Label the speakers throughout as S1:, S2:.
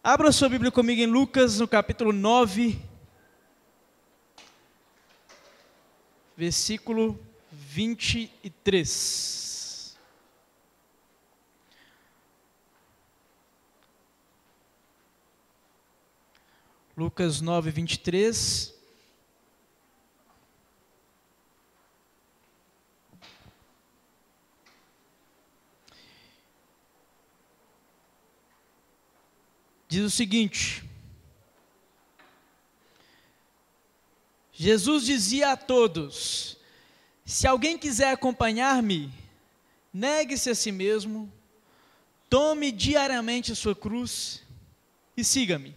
S1: Abra sua Bíblia comigo em Lucas, no capítulo 9, versículo 23. Lucas 9, 23. Diz o seguinte: Jesus dizia a todos: se alguém quiser acompanhar-me, negue-se a si mesmo, tome diariamente a sua cruz e siga-me.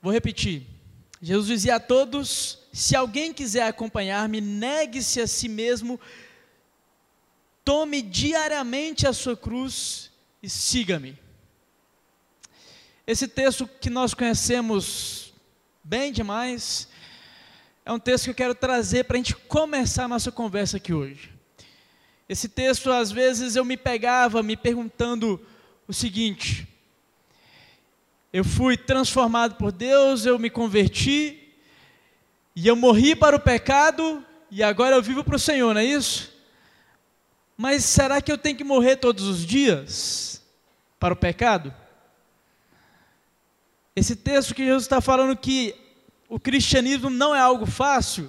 S1: Vou repetir. Jesus dizia a todos: se alguém quiser acompanhar-me, negue-se a si mesmo, tome diariamente a sua cruz e siga-me. Esse texto que nós conhecemos bem demais, é um texto que eu quero trazer para a gente começar a nossa conversa aqui hoje. Esse texto, às vezes, eu me pegava me perguntando o seguinte: eu fui transformado por Deus, eu me converti, e eu morri para o pecado, e agora eu vivo para o Senhor, não é isso? Mas será que eu tenho que morrer todos os dias para o pecado? Esse texto que Jesus está falando que o cristianismo não é algo fácil,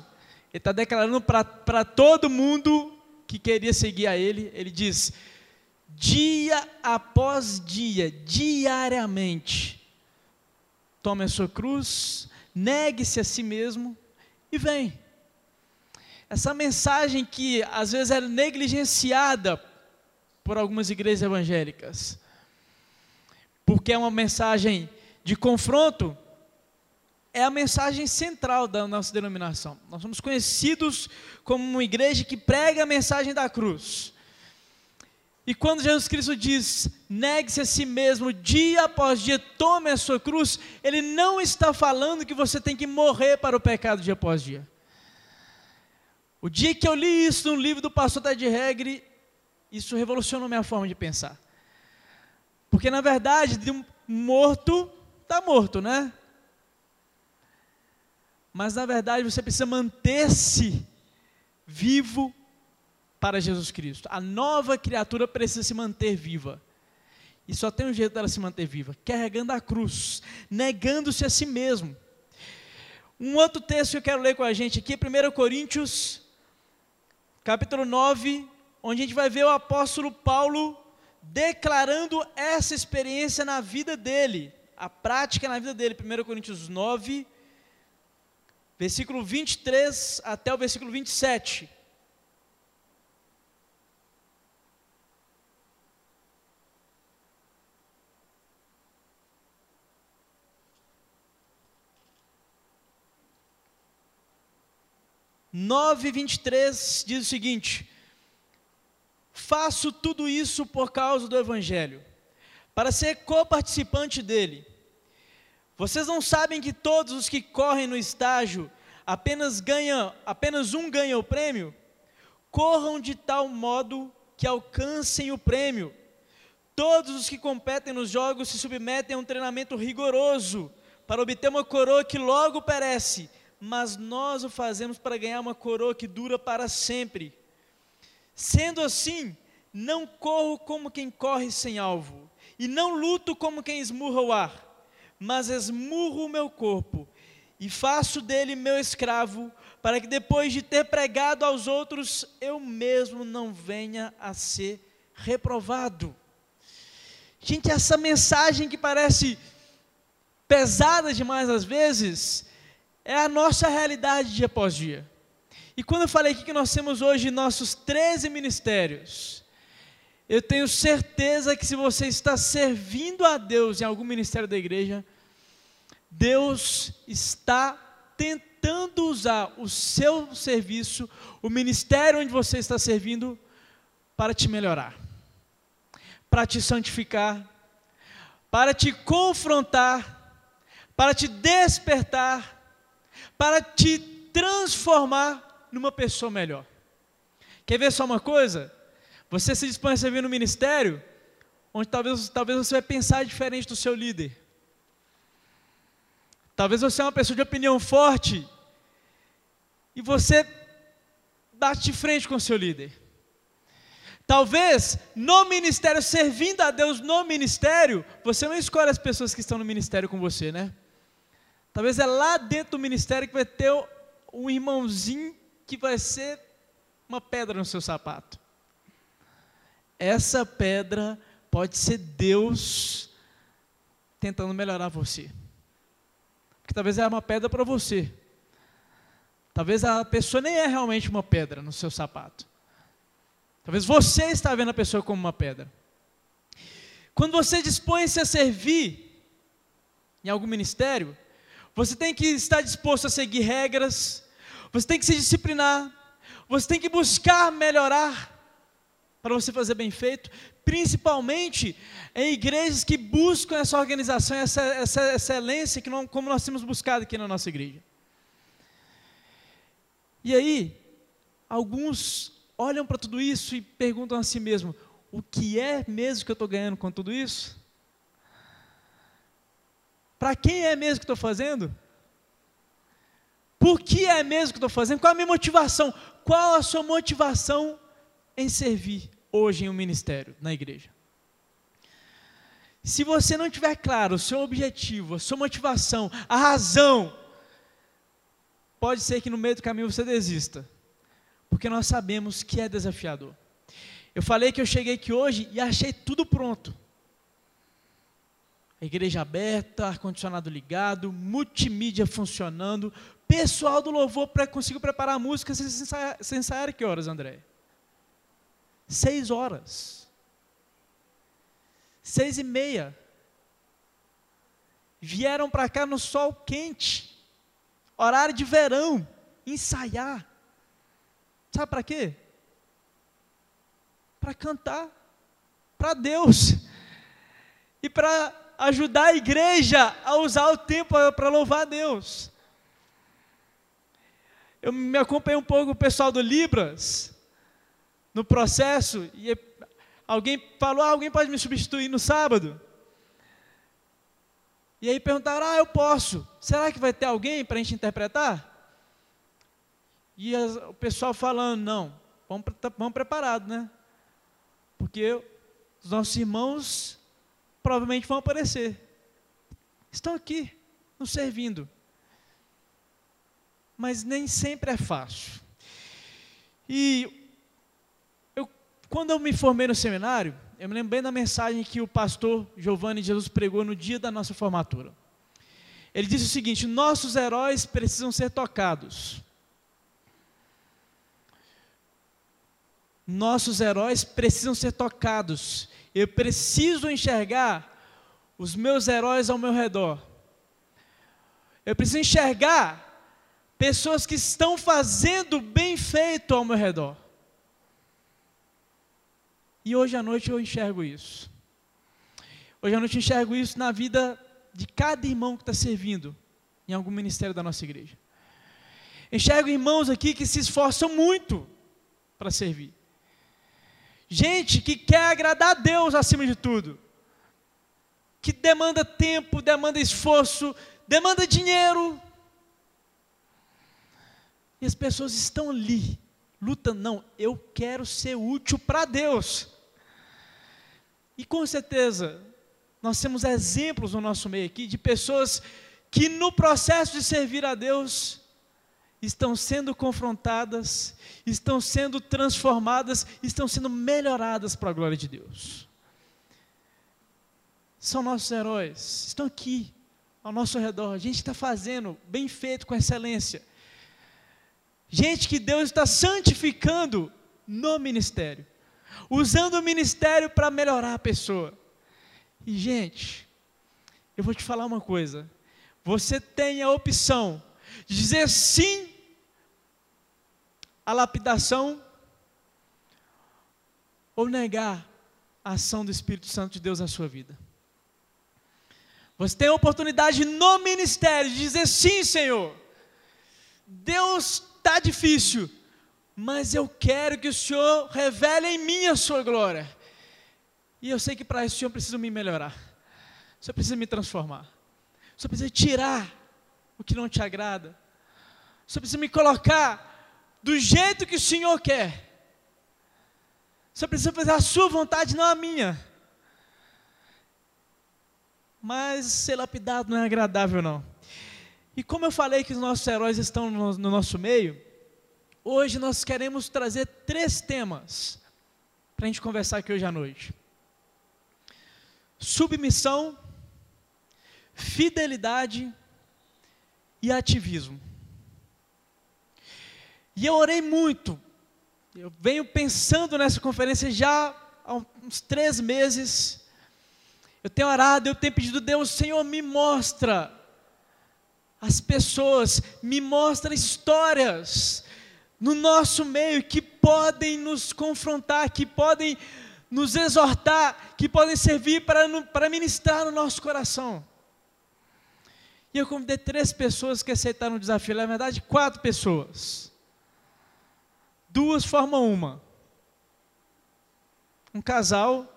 S1: ele está declarando para todo mundo que queria seguir a ele. Ele diz: dia após dia, diariamente, tome a sua cruz, negue-se a si mesmo e vem. Essa mensagem que às vezes é negligenciada por algumas igrejas evangélicas, porque é uma mensagem de confronto, é a mensagem central da nossa denominação. Nós somos conhecidos como uma igreja que prega a mensagem da cruz. E quando Jesus Cristo diz: negue-se a si mesmo, dia após dia, tome a sua cruz, Ele não está falando que você tem que morrer para o pecado dia após dia. O dia que eu li isso no livro do pastor Ted Regri, isso revolucionou minha forma de pensar. Porque na verdade, de um morto, está morto, né? Mas na verdade você precisa manter-se vivo para Jesus Cristo. A nova criatura precisa se manter viva. E só tem um jeito dela se manter viva: carregando a cruz, negando-se a si mesmo. Um outro texto que eu quero ler com a gente aqui é 1 Coríntios, capítulo 9, onde a gente vai ver o apóstolo Paulo declarando essa experiência na vida dele, a prática na vida dele. 1 Coríntios 9, versículo 23 até o versículo 27. Nove, 23 diz o seguinte: faço tudo isso por causa do Evangelho, para ser coparticipante dele. Vocês não sabem que todos os que correm no estágio, apenas um ganha o prêmio? Corram de tal modo que alcancem o prêmio. Todos os que competem nos jogos se submetem a um treinamento rigoroso, para obter uma coroa que logo perece, mas nós o fazemos para ganhar uma coroa que dura para sempre. Sendo assim, não corro como quem corre sem alvo, e não luto como quem esmurra o ar, mas esmurro o meu corpo, e faço dele meu escravo, para que depois de ter pregado aos outros, eu mesmo não venha a ser reprovado. Gente, essa mensagem que parece pesada demais às vezes, é a nossa realidade dia após dia. E quando eu falei aqui que nós temos hoje nossos 13 ministérios, eu tenho certeza que se você está servindo a Deus em algum ministério da igreja, Deus está tentando usar o seu serviço, o ministério onde você está servindo, para te melhorar, para te santificar, para te confrontar, para te despertar, para te transformar numa pessoa melhor. Quer ver só uma coisa? Você se dispõe a servir no ministério, onde talvez você vai pensar diferente do seu líder. Talvez você é uma pessoa de opinião forte e você bate de frente com o seu líder. Talvez no ministério, servindo a Deus no ministério, você não escolhe as pessoas que estão no ministério com você, né? Talvez é lá dentro do ministério que vai ter um irmãozinho que vai ser uma pedra no seu sapato. Essa pedra pode ser Deus tentando melhorar você. Porque talvez é uma pedra para você. Talvez a pessoa nem é realmente uma pedra no seu sapato. Talvez você está vendo a pessoa como uma pedra. Quando você dispõe-se a servir em algum ministério, você tem que estar disposto a seguir regras, você tem que se disciplinar, você tem que buscar melhorar para você fazer bem feito, principalmente em igrejas que buscam essa organização, essa excelência, como nós temos buscado aqui na nossa igreja. E aí, alguns olham para tudo isso e perguntam a si mesmo: o que é mesmo que eu estou ganhando com tudo isso? Para quem é mesmo que estou fazendo? Por que é mesmo que estou fazendo? Qual a minha motivação? Qual a sua motivação em servir hoje em um ministério, na igreja? Se você não tiver claro o seu objetivo, a sua motivação, a razão, pode ser que no meio do caminho você desista, porque nós sabemos que é desafiador. Eu falei que eu cheguei aqui hoje e achei tudo pronto. A igreja aberta, ar-condicionado ligado, multimídia funcionando, pessoal do louvor conseguiu preparar a música. Vocês ensaiaram que horas, André? 6 horas. 6:30. Vieram para cá no sol quente, horário de verão, ensaiar. Sabe para quê? Para cantar para Deus e para ajudar a igreja a usar o tempo para louvar a Deus. Eu me acompanhei um pouco o pessoal do Libras no processo e alguém falou: alguém pode me substituir no sábado? E aí perguntaram: eu posso, será que vai ter alguém para a gente interpretar? E o pessoal falando: não, vamos preparados, né? Porque os nossos irmãos provavelmente vão aparecer, estão aqui, nos servindo, mas nem sempre é fácil. E quando eu me formei no seminário, eu me lembro bem da mensagem que o pastor Giovanni de Jesus pregou no dia da nossa formatura. Ele disse o seguinte: nossos heróis precisam ser tocados. Nossos heróis precisam ser tocados. Eu preciso enxergar os meus heróis ao meu redor. Eu preciso enxergar pessoas que estão fazendo bem feito ao meu redor. E hoje à noite eu enxergo isso. Hoje à noite eu enxergo isso na vida de cada irmão que está servindo em algum ministério da nossa igreja. Enxergo irmãos aqui que se esforçam muito para servir. Gente que quer agradar a Deus acima de tudo, que demanda tempo, demanda esforço, demanda dinheiro, e as pessoas estão ali, lutando. Não, eu quero ser útil para Deus. E com certeza, nós temos exemplos no nosso meio aqui, de pessoas que no processo de servir a Deus, estão sendo confrontadas, estão sendo transformadas, estão sendo melhoradas para a glória de Deus. São nossos heróis, estão aqui, ao nosso redor. A gente está fazendo bem feito, com excelência. Gente que Deus está santificando no ministério, usando o ministério para melhorar a pessoa. E gente, eu vou te falar uma coisa: você tem a opção de dizer sim a lapidação, ou negar a ação do Espírito Santo de Deus na sua vida. Você tem a oportunidade no ministério de dizer: sim, Senhor, Deus está difícil, mas eu quero que o Senhor revele em mim a sua glória. E eu sei que para isso o Senhor precisa me melhorar. O Senhor precisa me transformar. O Senhor precisa tirar o que não te agrada. O Senhor precisa me colocar do jeito que o Senhor quer. O Senhor precisa fazer a sua vontade, não a minha. Mas ser lapidado não é agradável, não. E como eu falei que os nossos heróis estão no nosso meio, hoje nós queremos trazer 3 temas para a gente conversar aqui hoje à noite: submissão, fidelidade e ativismo. E eu orei muito, eu venho pensando nessa conferência já há uns 3 meses, eu tenho orado, eu tenho pedido a Deus: Senhor, me mostra as pessoas, me mostra histórias no nosso meio que podem nos confrontar, que podem nos exortar, que podem servir para ministrar no nosso coração. E eu convidei 3 pessoas que aceitaram o desafio, na verdade 4 pessoas. 2 formam uma. Um casal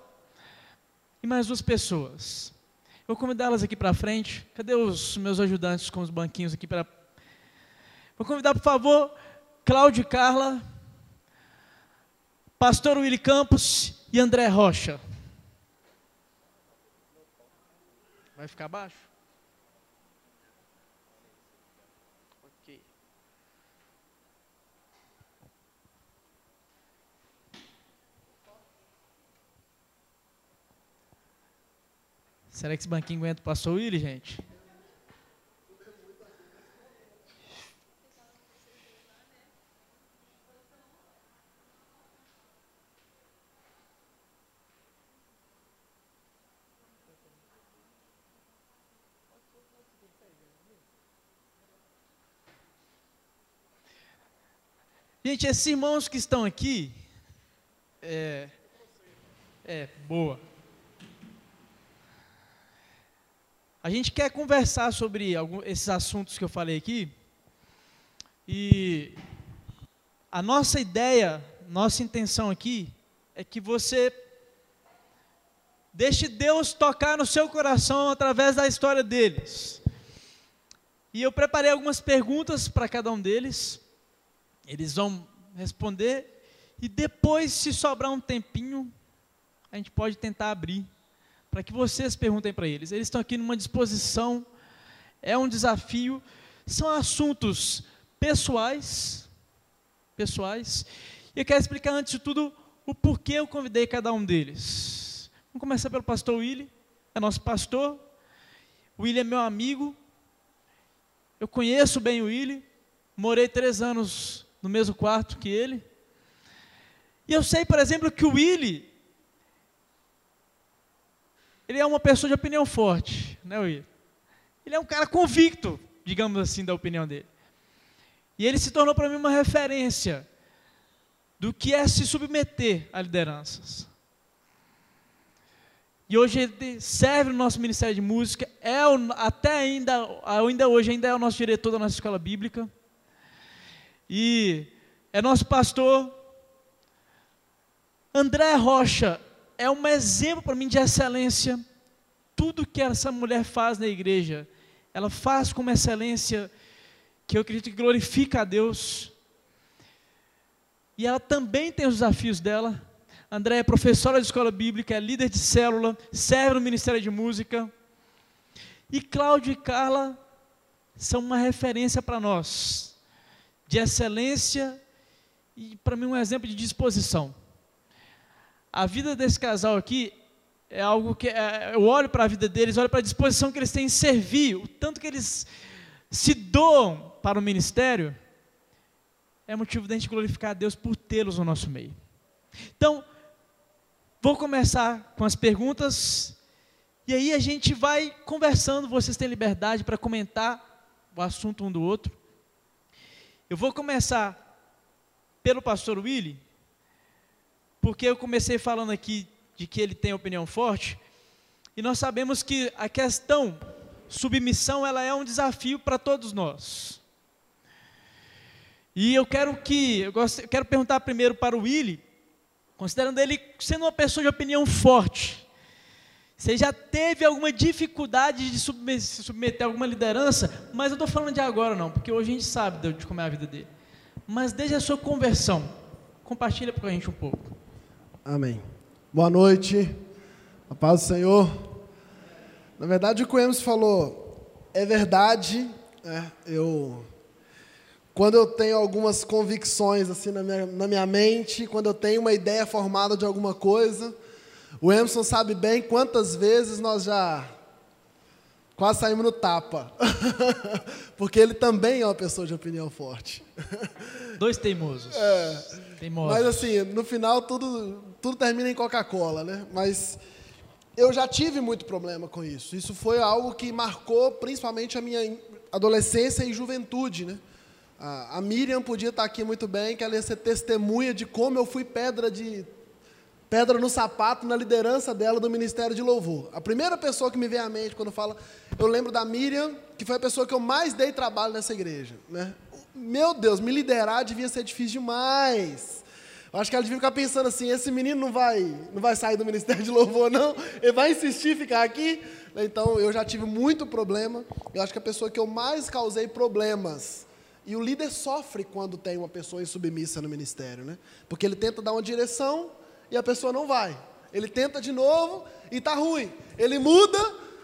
S1: e mais 2 pessoas. Eu vou convidá-las aqui para frente. Cadê os meus ajudantes com os banquinhos aqui para... Vou convidar, por favor, Cláudio e Carla, Pastor Willy Campos e André Rocha. Vai ficar baixo? Ok. Será que esse banquinho aguenta o Pastor Willy, gente? Gente, esses irmãos que estão aqui, boa. A gente quer conversar sobre esses assuntos que eu falei aqui, e a nossa ideia, nossa intenção aqui, é que você deixe Deus tocar no seu coração através da história deles. E eu preparei algumas perguntas para cada um deles, eles vão responder, e depois, se sobrar um tempinho, a gente pode tentar abrir, para que vocês perguntem para eles. Eles estão aqui numa disposição, é um desafio, são assuntos pessoais, e eu quero explicar antes de tudo o porquê eu convidei cada um deles. Vamos começar pelo pastor Willy, é nosso pastor. O Willy é meu amigo, eu conheço bem o Willy, morei 3 anos no mesmo quarto que ele, e eu sei, por exemplo, que o Willy, ele é uma pessoa de opinião forte, né, Willy? Ele é um cara convicto, digamos assim, da opinião dele. E ele se tornou para mim uma referência do que é se submeter a lideranças. E hoje ele serve no nosso Ministério de Música, ainda hoje é o nosso diretor da nossa escola bíblica, e é nosso pastor. André Rocha é um exemplo para mim de excelência. Tudo que essa mulher faz na igreja, ela faz com uma excelência que eu acredito que glorifica a Deus. E ela também tem os desafios dela. André é professora de escola bíblica, é líder de célula, serve no Ministério de Música. E Cláudio e Carla são uma referência para nós, de excelência e, para mim, um exemplo de disposição. A vida desse casal aqui é algo que eu olho para a vida deles, olho para a disposição que eles têm em servir, o tanto que eles se doam para o ministério, é motivo de a gente glorificar a Deus por tê-los no nosso meio. Então, vou começar com as perguntas, e aí a gente vai conversando, vocês têm liberdade para comentar o assunto um do outro. Eu vou começar pelo pastor Willy, porque eu comecei falando aqui de que ele tem opinião forte, e nós sabemos que a questão submissão, ela é um desafio para todos nós. E eu quero perguntar primeiro para o Willy, considerando ele sendo uma pessoa de opinião forte, você já teve alguma dificuldade de se submeter a alguma liderança? Mas eu estou falando de agora não, porque hoje a gente sabe de como é a vida dele. Mas desde a sua conversão, compartilha com a gente um pouco.
S2: Amém. Boa noite, a paz do Senhor. Na verdade, o que o Emerson falou é verdade. Quando eu tenho algumas convicções assim na minha mente, quando eu tenho uma ideia formada de alguma coisa, o Emerson sabe bem quantas vezes nós já quase saímos no tapa, porque ele também é uma pessoa de opinião forte.
S1: Dois teimosos. Teimosos.
S2: Mas assim, no final tudo termina em Coca-Cola, né? Mas eu já tive muito problema com isso. Isso foi algo que marcou principalmente a minha adolescência e juventude, né? A Miriam podia estar aqui muito bem, que ela ia ser testemunha de como eu fui pedra no sapato na liderança dela do Ministério de Louvor. A primeira pessoa que me vem à mente quando fala, eu lembro da Miriam, que foi a pessoa que eu mais dei trabalho nessa igreja, né? Meu Deus, me liderar devia ser difícil demais. Eu acho que ela devia ficar pensando assim, esse menino não vai sair do Ministério de Louvor, não? Ele vai insistir em ficar aqui? Então, eu já tive muito problema. Eu acho que a pessoa que eu mais causei problemas, e o líder sofre quando tem uma pessoa insubmissa no ministério, né? Porque ele tenta dar uma direção e a pessoa não vai. Ele tenta de novo e está ruim. Ele muda,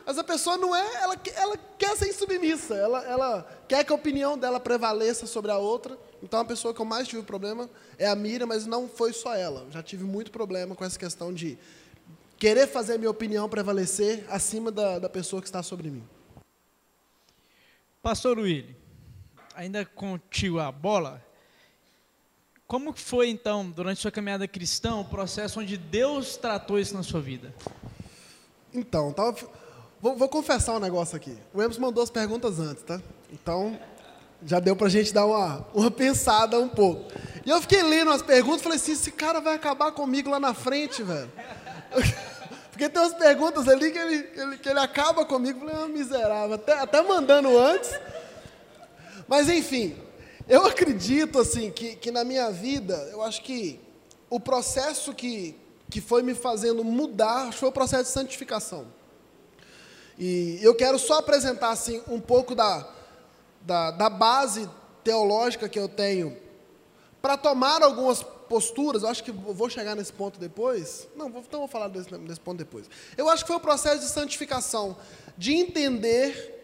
S2: mas a pessoa não é, ela quer ser insubmissa, ela quer que a opinião dela prevaleça sobre a outra. Então, a pessoa que eu mais tive problema é a Miriam, mas não foi só ela. Já tive muito problema com essa questão de querer fazer a minha opinião prevalecer acima da pessoa que está sobre mim.
S1: Pastor Willy, ainda contigo a bola, como foi então, durante sua caminhada cristã, o processo onde Deus tratou isso na sua vida?
S2: Então, vou confessar um negócio aqui. O Emerson mandou as perguntas antes, tá? Então, já deu pra gente dar uma pensada um pouco. E eu fiquei lendo as perguntas e falei assim, esse cara vai acabar comigo lá na frente, velho. Porque tem umas perguntas ali que ele acaba comigo. Eu falei, miserável, até mandando antes. Mas, enfim, eu acredito, assim, que na minha vida, eu acho que o processo que foi me fazendo mudar foi o processo de santificação. E eu quero só apresentar, assim, um pouco da base teológica que eu tenho para tomar algumas posturas. Eu acho que vou chegar nesse ponto depois. Não, então vou falar desse ponto depois. Eu acho que foi o processo de santificação, de entender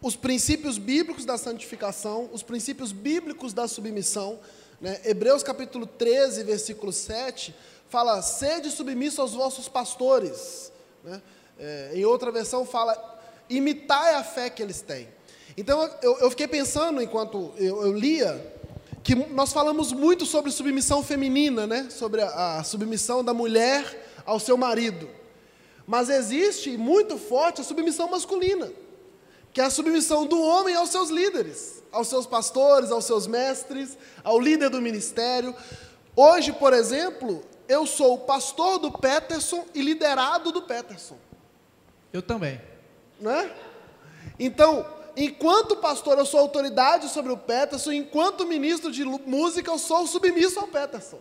S2: os princípios bíblicos da santificação, os princípios bíblicos da submissão, né? Hebreus capítulo 13, versículo 7, fala, sede submisso aos vossos pastores, né? Em outra versão fala, imitai a fé que eles têm. Então, eu fiquei pensando, enquanto eu lia, que nós falamos muito sobre submissão feminina, né? Sobre a submissão da mulher ao seu marido. Mas existe muito forte a submissão masculina, que é a submissão do homem aos seus líderes, aos seus pastores, aos seus mestres, ao líder do ministério. Hoje, por exemplo, eu sou o pastor do Peterson e liderado do Peterson.
S1: Eu também.
S2: Né? Então, enquanto pastor eu sou autoridade sobre o Peterson, enquanto ministro de música eu sou submisso ao Peterson.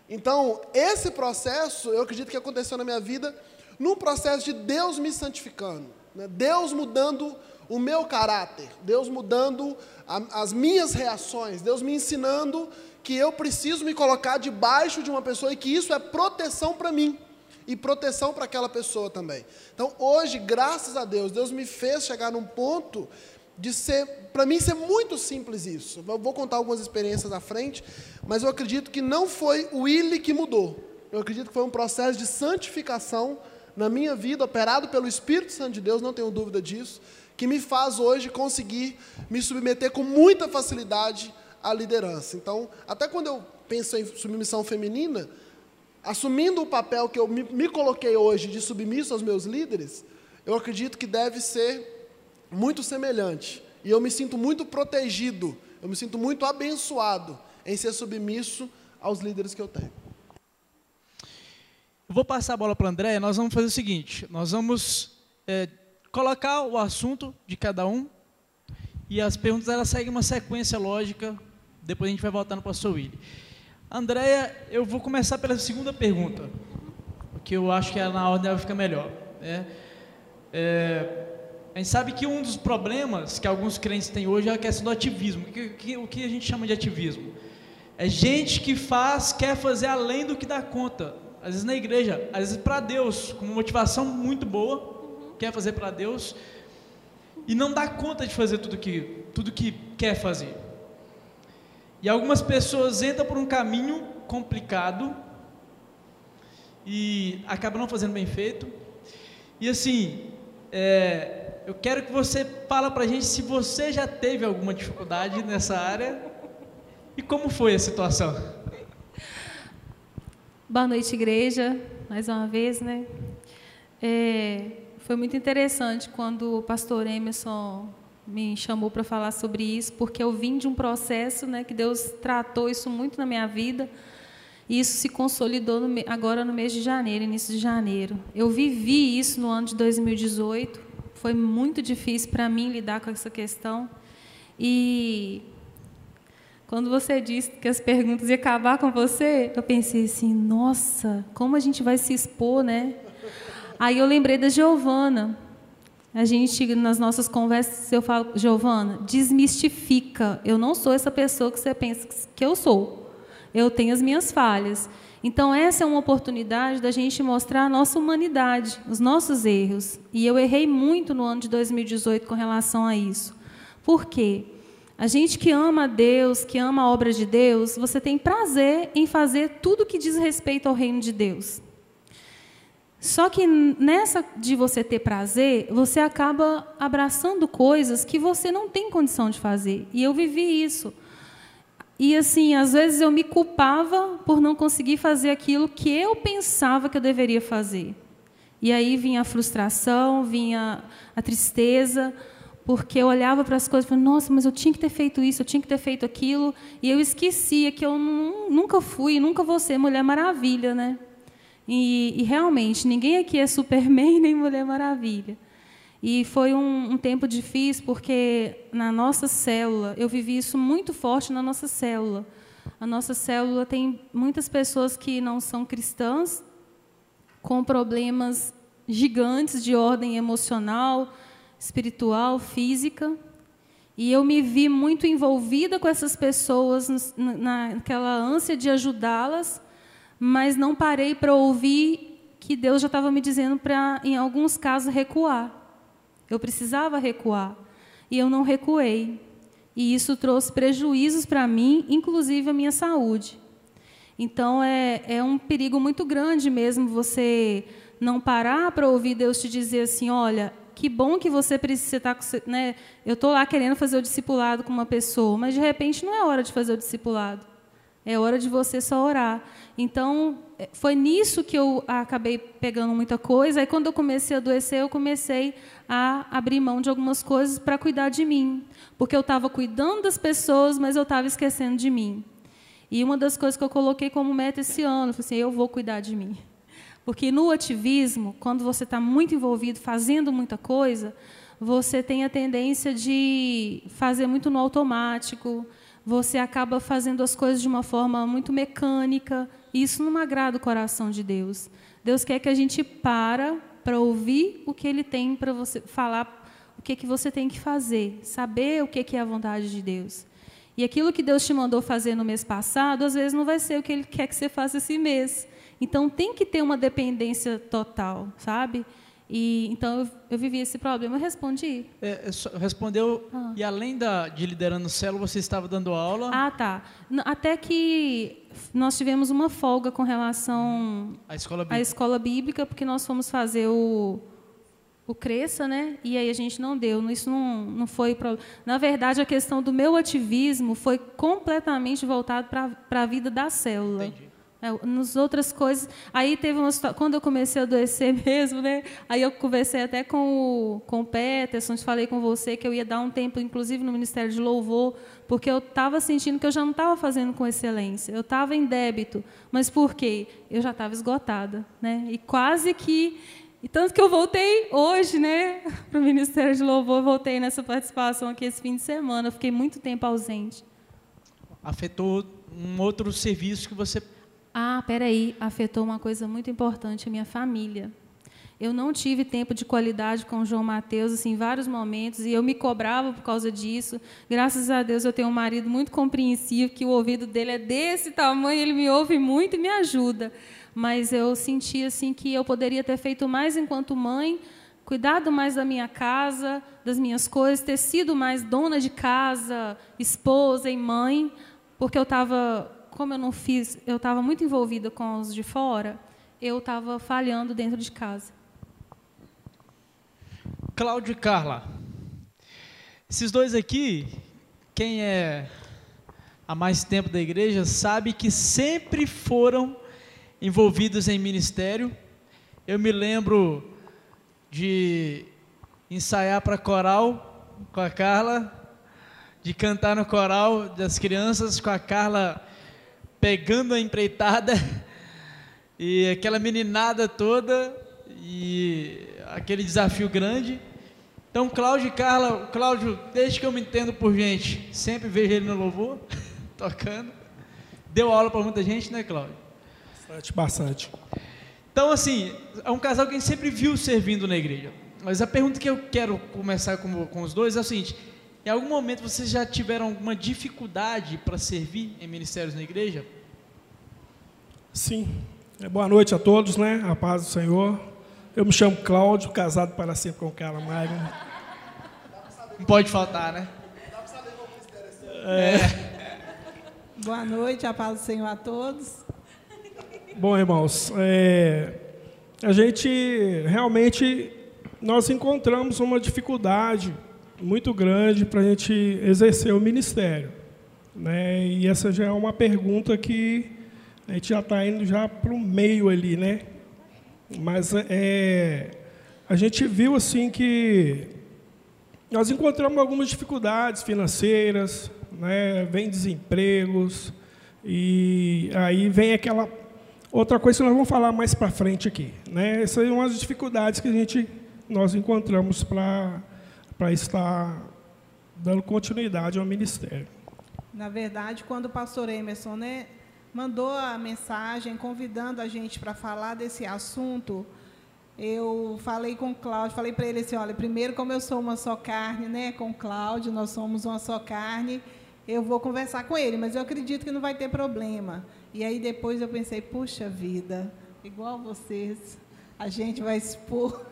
S2: Então, esse processo, eu acredito que aconteceu na minha vida, num processo de Deus me santificando, né? Deus mudando o meu caráter, Deus mudando as minhas reações, Deus me ensinando que eu preciso me colocar debaixo de uma pessoa e que isso é proteção para mim e proteção para aquela pessoa também. Então, hoje, graças a Deus, Deus me fez chegar num ponto de ser, para mim, ser muito simples isso. Eu vou contar algumas experiências à frente, mas eu acredito que não foi o Willy que mudou. Eu acredito que foi um processo de santificação na minha vida, operado pelo Espírito Santo de Deus, não tenho dúvida disso, que me faz hoje conseguir me submeter com muita facilidade à liderança. Então, até quando eu penso em submissão feminina, assumindo o papel que eu me coloquei hoje de submisso aos meus líderes, eu acredito que deve ser muito semelhante. E eu me sinto muito protegido, eu me sinto muito abençoado em ser submisso aos líderes que eu tenho.
S1: Eu vou passar a bola para a Andréia, nós vamos fazer o seguinte, nós vamos colocar o assunto de cada um, e as perguntas elas seguem uma sequência lógica, depois a gente vai voltar no pastor Willy. Andréia, eu vou começar pela segunda pergunta, porque eu acho que na ordem ela fica melhor. A gente sabe que um dos problemas que alguns crentes têm hoje é a questão do ativismo. O que a gente chama de ativismo? É gente que quer fazer além do que dá conta. Às vezes na igreja, às vezes para Deus, com uma motivação muito boa, quer fazer para Deus, e não dá conta de fazer tudo que quer fazer. E algumas pessoas entram por um caminho complicado e acabam não fazendo bem feito. E assim, eu quero que você fale para a gente se você já teve alguma dificuldade nessa área e como foi a situação.
S3: Boa noite, igreja, mais uma vez, né? Foi muito interessante quando o pastor Emerson me chamou para falar sobre isso, porque eu vim de um processo, né, que Deus tratou isso muito na minha vida, e isso se consolidou agora no mês de janeiro, início de janeiro. Eu vivi isso no ano de 2018, foi muito difícil para mim lidar com essa questão, e quando você disse que as perguntas iam acabar com você, eu pensei assim, nossa, como a gente vai se expor, né? Aí eu lembrei da Giovana. A gente, nas nossas conversas, eu falo, Giovana, desmistifica. Eu não sou essa pessoa que você pensa que eu sou. Eu tenho as minhas falhas. Então, essa é uma oportunidade da gente mostrar a nossa humanidade, os nossos erros. E eu errei muito no ano de 2018 com relação a isso. Por quê? A gente que ama a Deus, que ama a obra de Deus, você tem prazer em fazer tudo que diz respeito ao reino de Deus. Só que nessa de você ter prazer, você acaba abraçando coisas que você não tem condição de fazer. E eu vivi isso. E assim, às vezes eu me culpava por não conseguir fazer aquilo que eu pensava que eu deveria fazer. E aí vinha a frustração, vinha a tristeza, porque eu olhava para as coisas e falava, nossa, mas eu tinha que ter feito isso, eu tinha que ter feito aquilo, e eu esquecia que eu nunca fui, nunca vou ser Mulher Maravilha, né? E realmente, ninguém aqui é Superman nem Mulher Maravilha. E foi um tempo difícil, porque na nossa célula, eu vivi isso muito forte na nossa célula. A nossa célula tem muitas pessoas que não são cristãs, com problemas gigantes de ordem emocional, espiritual, física. E eu me vi muito envolvida com essas pessoas, naquela ânsia de ajudá-las, mas não parei para ouvir que Deus já estava me dizendo para, em alguns casos, recuar. Eu precisava recuar. E eu não recuei. E isso trouxe prejuízos para mim, inclusive a minha saúde. Então, é um perigo muito grande mesmo você não parar para ouvir Deus te dizer assim, olha, que bom que você precisa estar... Né, eu estou lá querendo fazer o discipulado com uma pessoa, mas, de repente, não é hora de fazer o discipulado. É hora de você só orar. Então, foi nisso que eu acabei pegando muita coisa. Aí, quando eu comecei a adoecer, eu comecei a abrir mão de algumas coisas para cuidar de mim. Porque eu estava cuidando das pessoas, mas eu estava esquecendo de mim. E uma das coisas que eu coloquei como meta esse ano, foi assim, eu vou cuidar de mim. Porque no ativismo, quando você está muito envolvido, fazendo muita coisa, você tem a tendência de fazer muito no automático, você acaba fazendo as coisas de uma forma muito mecânica, e isso não agrada o coração de Deus. Deus quer que a gente para ouvir o que Ele tem para você falar, o que você tem que fazer, saber o que é a vontade de Deus. E aquilo que Deus te mandou fazer no mês passado, às vezes não vai ser o que Ele quer que você faça esse mês. Então, tem que ter uma dependência total, sabe? E, então, eu vivi esse problema. Eu respondi?
S1: Respondeu. E além de liderando célula, você estava dando aula?
S3: Ah, tá. Até que nós tivemos uma folga com relação à escola bíblica, porque nós fomos fazer o Cresça, né? E aí a gente não deu. Isso não foi... Na verdade, a questão do meu ativismo foi completamente voltado para a vida da célula.
S1: Entendi.
S3: Nas outras coisas, aí teve uma situação, quando eu comecei a adoecer mesmo, né? Aí eu conversei até com o Peterson, falei com você que eu ia dar um tempo, inclusive no Ministério de Louvor, porque eu estava sentindo que eu já não estava fazendo com excelência, eu estava em débito, mas por quê? Eu já estava esgotada, né? E quase que, e tanto que eu voltei hoje, né, para o Ministério de Louvor, voltei nessa participação aqui esse fim de semana, eu fiquei muito tempo ausente.
S1: Afetou um outro serviço que você...
S3: Peraí, afetou uma coisa muito importante, a minha família. Eu não tive tempo de qualidade com o João Mateus, assim, em vários momentos, e eu me cobrava por causa disso. Graças a Deus eu tenho um marido muito compreensivo, que o ouvido dele é desse tamanho, ele me ouve muito e me ajuda. Mas eu senti assim, que eu poderia ter feito mais enquanto mãe, cuidado mais da minha casa, das minhas coisas, ter sido mais dona de casa, esposa e mãe, porque eu estava, como eu não fiz, eu estava muito envolvida com os de fora, eu estava falhando dentro de casa.
S1: Cláudio e Carla, esses dois aqui, quem é há mais tempo da igreja, sabe que sempre foram envolvidos em ministério. Eu me lembro de ensaiar para coral com a Carla, de cantar no coral das crianças com a Carla pegando a empreitada e aquela meninada toda e aquele desafio grande. Então, Cláudio e Carla, Cláudio, desde que eu me entendo por gente, sempre vejo ele no louvor, tocando. Deu aula para muita gente, né, Cláudio?
S4: Bastante.
S1: Então, assim, é um casal que a gente sempre viu servindo na igreja. Mas a pergunta que eu quero começar com os dois é o seguinte: em algum momento vocês já tiveram alguma dificuldade para servir em ministérios na igreja?
S4: Sim. Boa noite a todos, né? A paz do Senhor. Eu me chamo Cláudio, casado para sempre com Carla Magno.
S1: Não pode faltar, né?
S5: Boa noite, a paz do Senhor a todos.
S4: Bom, irmãos, a gente realmente, nós encontramos uma dificuldade muito grande para a gente exercer o ministério, né? E essa já é uma pergunta que a gente já está indo já para o meio ali, né? Mas a gente viu assim que nós encontramos algumas dificuldades financeiras, né? Vem desempregos, e aí vem aquela outra coisa que nós vamos falar mais para frente aqui, né? Essas são as dificuldades que nós encontramos para estar dando continuidade ao ministério.
S5: Na verdade, quando o pastor Emerson, né, mandou a mensagem convidando a gente para falar desse assunto, eu falei com o Cláudio, falei para ele assim: olha, primeiro, como eu sou uma só carne, né, com o Cláudio, nós somos uma só carne, eu vou conversar com ele, mas eu acredito que não vai ter problema. E aí depois eu pensei: puxa vida, igual vocês, a gente vai expor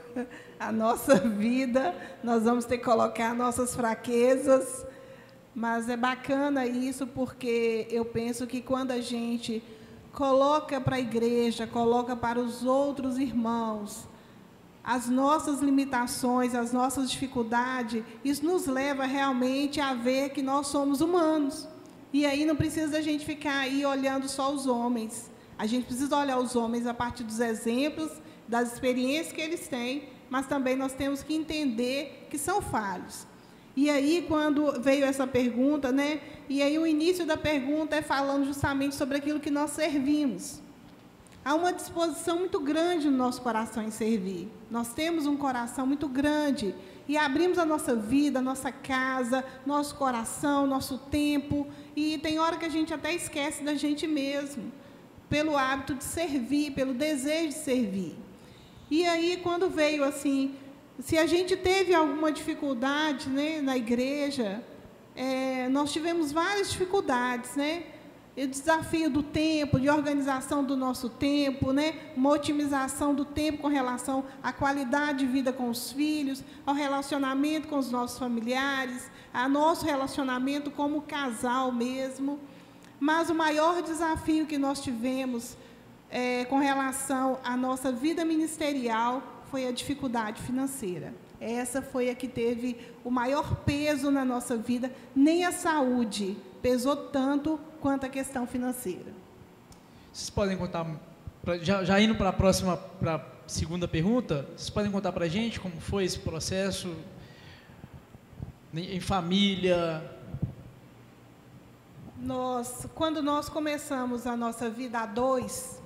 S5: a nossa vida, nós vamos ter que colocar nossas fraquezas. Mas é bacana isso, porque eu penso que quando a gente coloca para a igreja, coloca para os outros irmãos as nossas limitações, as nossas dificuldades, isso nos leva realmente a ver que nós somos humanos. E aí não precisa a gente ficar aí olhando só os homens. A gente precisa olhar os homens a partir dos exemplos, das experiências que eles têm, mas também nós temos que entender que são falhos. E aí, quando veio essa pergunta, né? E aí o início da pergunta é falando justamente sobre aquilo que nós servimos. Há uma disposição muito grande no nosso coração em servir. Nós temos um coração muito grande e abrimos a nossa vida, a nossa casa, nosso coração, nosso tempo. E tem hora que a gente até esquece da gente mesmo, pelo hábito de servir, pelo desejo de servir. E aí, quando veio assim, se a gente teve alguma dificuldade, né, na igreja, nós tivemos várias dificuldades, né? O desafio do tempo, de organização do nosso tempo, né? Uma otimização do tempo com relação à qualidade de vida com os filhos, ao relacionamento com os nossos familiares, ao nosso relacionamento como casal mesmo. Mas o maior desafio que nós tivemos com relação à nossa vida ministerial foi a dificuldade financeira. Essa foi a que teve o maior peso na nossa vida. Nem a saúde pesou tanto quanto a questão financeira.
S1: Vocês podem contar, já indo para a segunda pergunta, vocês podem contar para a gente como foi esse processo em família?
S5: Quando nós começamos a nossa vida a dois,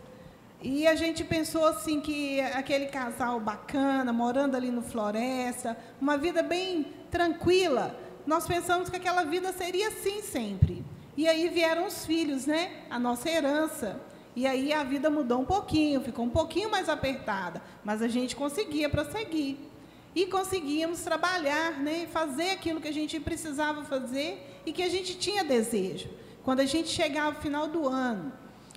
S5: e a gente pensou assim que aquele casal bacana, morando ali no Floresta, uma vida bem tranquila, nós pensamos que aquela vida seria assim sempre. E aí vieram os filhos, né? A nossa herança. E aí a vida mudou um pouquinho, ficou um pouquinho mais apertada, mas a gente conseguia prosseguir. E conseguíamos trabalhar, né? Fazer aquilo que a gente precisava fazer e que a gente tinha desejo. Quando a gente chegava no final do ano,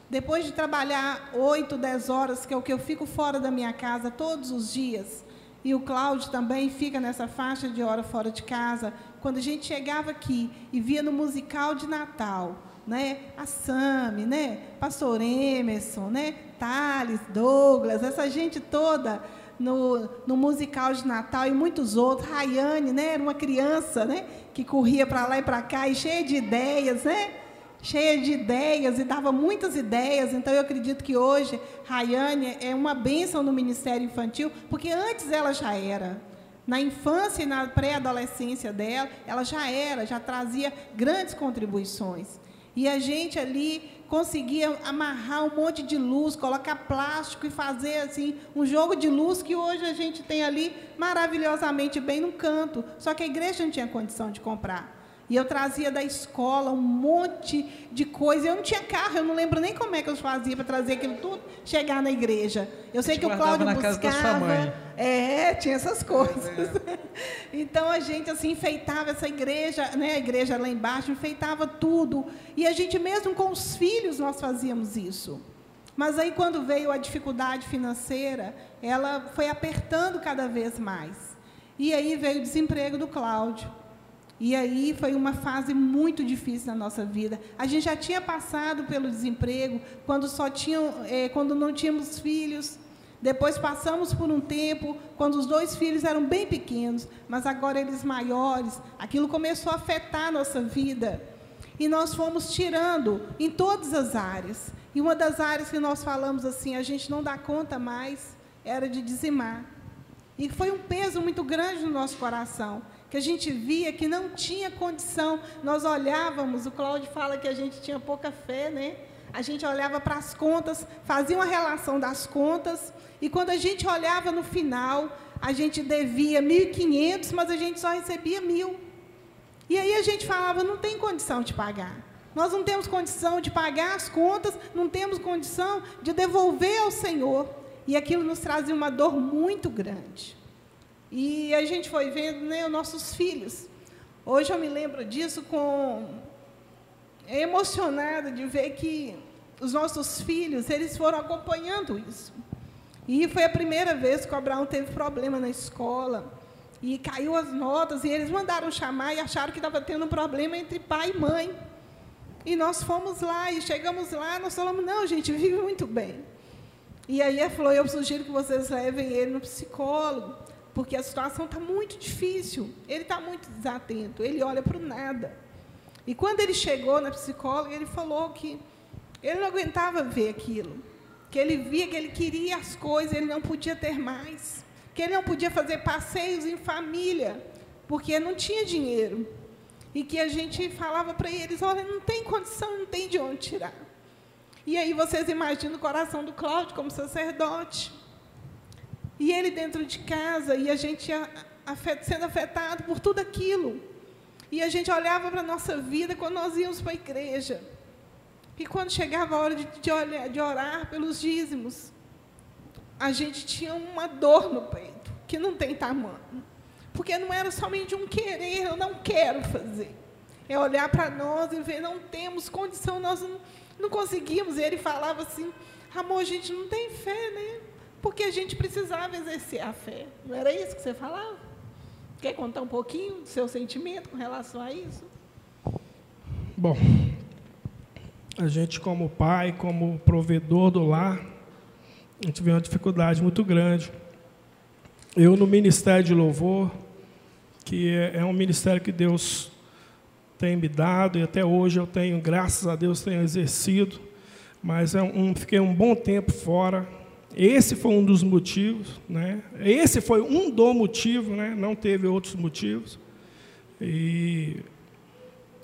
S5: depois de trabalhar 8, 10 horas, que é o que eu fico fora da minha casa todos os dias, e o Cláudio também fica nessa faixa de hora fora de casa, quando a gente chegava aqui e via no musical de Natal, né, a Sami, né, Pastor Emerson, né, Thales, Douglas, essa gente toda no musical de Natal e muitos outros, Rayane, né, era uma criança, né, que corria para lá e para cá e cheia de ideias, né, cheia de ideias e dava muitas ideias. Então, eu acredito que hoje Rayane é uma bênção no Ministério Infantil, porque antes ela já era. Na infância e na pré-adolescência dela, ela já trazia grandes contribuições. E a gente ali conseguia amarrar um monte de luz, colocar plástico e fazer assim um jogo de luz que hoje a gente tem ali maravilhosamente bem no canto. Só que a igreja não tinha condição de comprar. E eu trazia da escola um monte de coisa. Eu não tinha carro, eu não lembro nem como é que eu fazia para trazer aquilo tudo, chegar na igreja. Eu sei que o Cláudio buscava. Casa da sua mãe. Tinha essas coisas. Então, a gente assim, enfeitava essa igreja, né, a igreja lá embaixo, enfeitava tudo. E a gente mesmo com os filhos, nós fazíamos isso. Mas aí, quando veio a dificuldade financeira, ela foi apertando cada vez mais. E aí veio o desemprego do Cláudio. E aí foi uma fase muito difícil na nossa vida. A gente já tinha passado pelo desemprego quando não tínhamos filhos. Depois passamos por um tempo quando os 2 filhos eram bem pequenos, mas agora eles maiores. Aquilo começou a afetar a nossa vida. E nós fomos tirando em todas as áreas. E uma das áreas que nós falamos assim, a gente não dá conta mais, era de dizimar. E foi um peso muito grande no nosso coração, que a gente via que não tinha condição. Nós olhávamos, o Cláudio fala que a gente tinha pouca fé, né? A gente olhava para as contas, fazia uma relação das contas, e quando a gente olhava no final, a gente devia 1.500, mas a gente só recebia 1.000. E aí a gente falava, não tem condição de pagar. Nós não temos condição de pagar as contas, não temos condição de devolver ao Senhor. E aquilo nos trazia uma dor muito grande. E a gente foi vendo, né, os nossos filhos. Hoje eu me lembro disso emocionada de ver que os nossos filhos, eles foram acompanhando isso. E foi a primeira vez que o Abraão teve problema na escola. E caiu as notas, e eles mandaram chamar e acharam que estava tendo um problema entre pai e mãe. E nós fomos lá, e chegamos lá, nós falamos, não, gente, vive muito bem. E aí ele falou, eu sugiro que vocês levem ele no psicólogo, porque a situação está muito difícil, ele está muito desatento, ele olha para o nada. E quando ele chegou na psicóloga, ele falou que ele não aguentava ver aquilo, que ele via que ele queria as coisas, ele não podia ter mais, que ele não podia fazer passeios em família, porque não tinha dinheiro. E que a gente falava para eles, olha, não tem condição, não tem de onde tirar. E aí vocês imaginam o coração do Cláudio como sacerdote. E ele dentro de casa, e a gente sendo afetado por tudo aquilo. E a gente olhava para a nossa vida quando nós íamos para a igreja. E quando chegava a hora de orar pelos dízimos, a gente tinha uma dor no peito, que não tem tamanho. Porque não era somente um querer, eu não quero fazer. É olhar para nós e ver, não temos condição, nós não conseguimos. E ele falava assim, amor, a gente não tem fé, né? Porque a gente precisava exercer a fé. Não era isso que você falava? Quer contar um pouquinho do seu sentimento com relação a isso?
S4: Bom, a gente como pai, como provedor do lar, a gente vê uma dificuldade muito grande. Eu no Ministério de Louvor, que é um ministério que Deus tem me dado, e até hoje eu tenho, graças a Deus, tenho exercido, mas fiquei um bom tempo fora. Esse foi um dos motivos, né? Esse foi um do motivo, né? Não teve outros motivos. E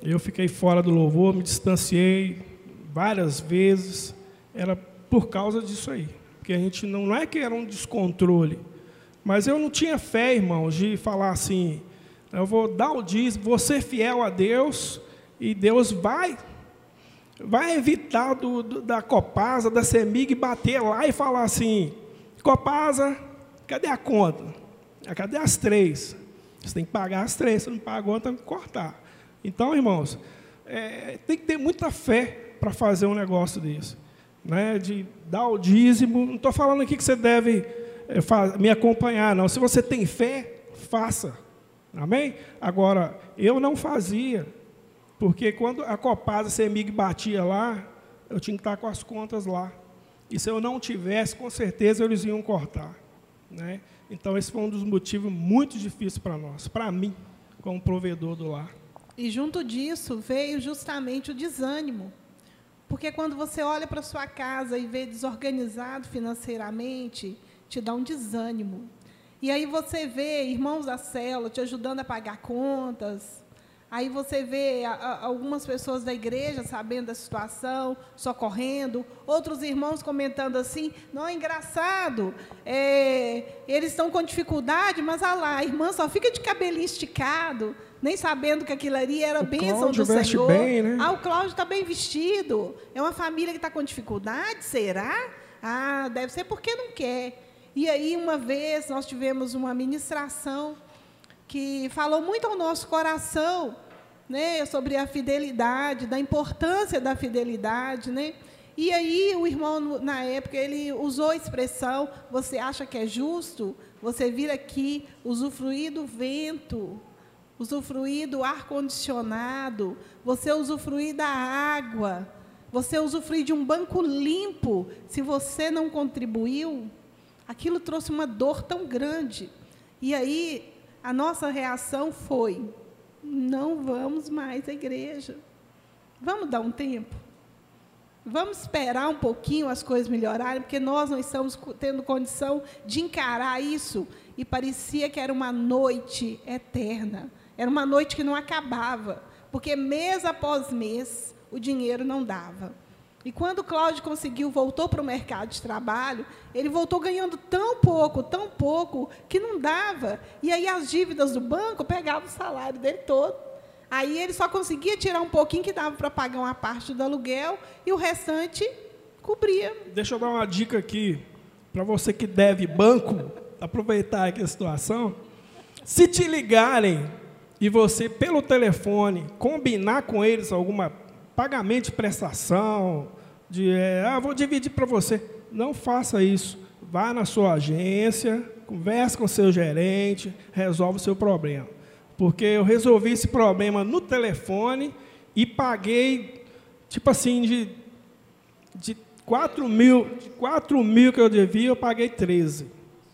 S4: eu fiquei fora do louvor, me distanciei várias vezes, era por causa disso aí. Porque a gente não é que era um descontrole, mas eu não tinha fé, irmãos, de falar assim, eu vou dar o dízimo, vou ser fiel a Deus, e Deus vai vai evitar da Copasa, da CEMIG, bater lá e falar assim, Copasa, cadê a conta? Cadê as 3? Você tem que pagar as 3, se não pagou, tem que cortar. Então, irmãos, tem que ter muita fé para fazer um negócio desse. Né? De dar o dízimo, não estou falando aqui que você deve me acompanhar, não. Se você tem fé, faça. Amém? Agora, eu não fazia, porque quando a Copasa, a CEMIG batia lá, eu tinha que estar com as contas lá. E se eu não tivesse, com certeza eles iam cortar. Né? Então, esse foi um dos motivos muito difíceis para nós, para mim, como provedor do lar.
S5: E junto disso veio justamente o desânimo. Porque quando você olha para a sua casa e vê desorganizado financeiramente, te dá um desânimo. E aí você vê irmãos da célula te ajudando a pagar contas. Aí você vê algumas pessoas da igreja sabendo da situação, socorrendo. Outros irmãos comentando assim, não, é engraçado, eles estão com dificuldade, mas olha lá, a irmã só fica de cabelinho esticado, nem sabendo que aquilo ali era bênção do Senhor.
S4: Bem, né?
S5: O Cláudio está bem vestido. É uma família que está com dificuldade, será? Deve ser porque não quer. E aí, uma vez, nós tivemos uma ministração que falou muito ao nosso coração, né, sobre a fidelidade, da importância da fidelidade, né? E aí o irmão, na época, ele usou a expressão, você acha que é justo você vir aqui, usufruir do vento, usufruir do ar-condicionado, você usufruir da água, você usufruir de um banco limpo, se você não contribuiu, aquilo trouxe uma dor tão grande. E aí, a nossa reação foi, não vamos mais à igreja. Vamos dar um tempo? Vamos esperar um pouquinho as coisas melhorarem, porque nós não estamos tendo condição de encarar isso. E parecia que era uma noite eterna. Era uma noite que não acabava, porque mês após mês o dinheiro não dava. E quando o Cláudio voltou para o mercado de trabalho, ele voltou ganhando tão pouco, que não dava. E aí as dívidas do banco pegavam o salário dele todo. Aí ele só conseguia tirar um pouquinho que dava para pagar uma parte do aluguel e o restante cobria.
S4: Deixa eu dar uma dica aqui, para você que deve banco, aproveitar aqui a situação. Se te ligarem e você, pelo telefone, combinar com eles alguma pagamento de prestação, vou dividir para você. Não faça isso. Vá na sua agência, converse com o seu gerente, resolve o seu problema. Porque eu resolvi esse problema no telefone e paguei, tipo assim, de 4 mil que eu devia, eu paguei 13,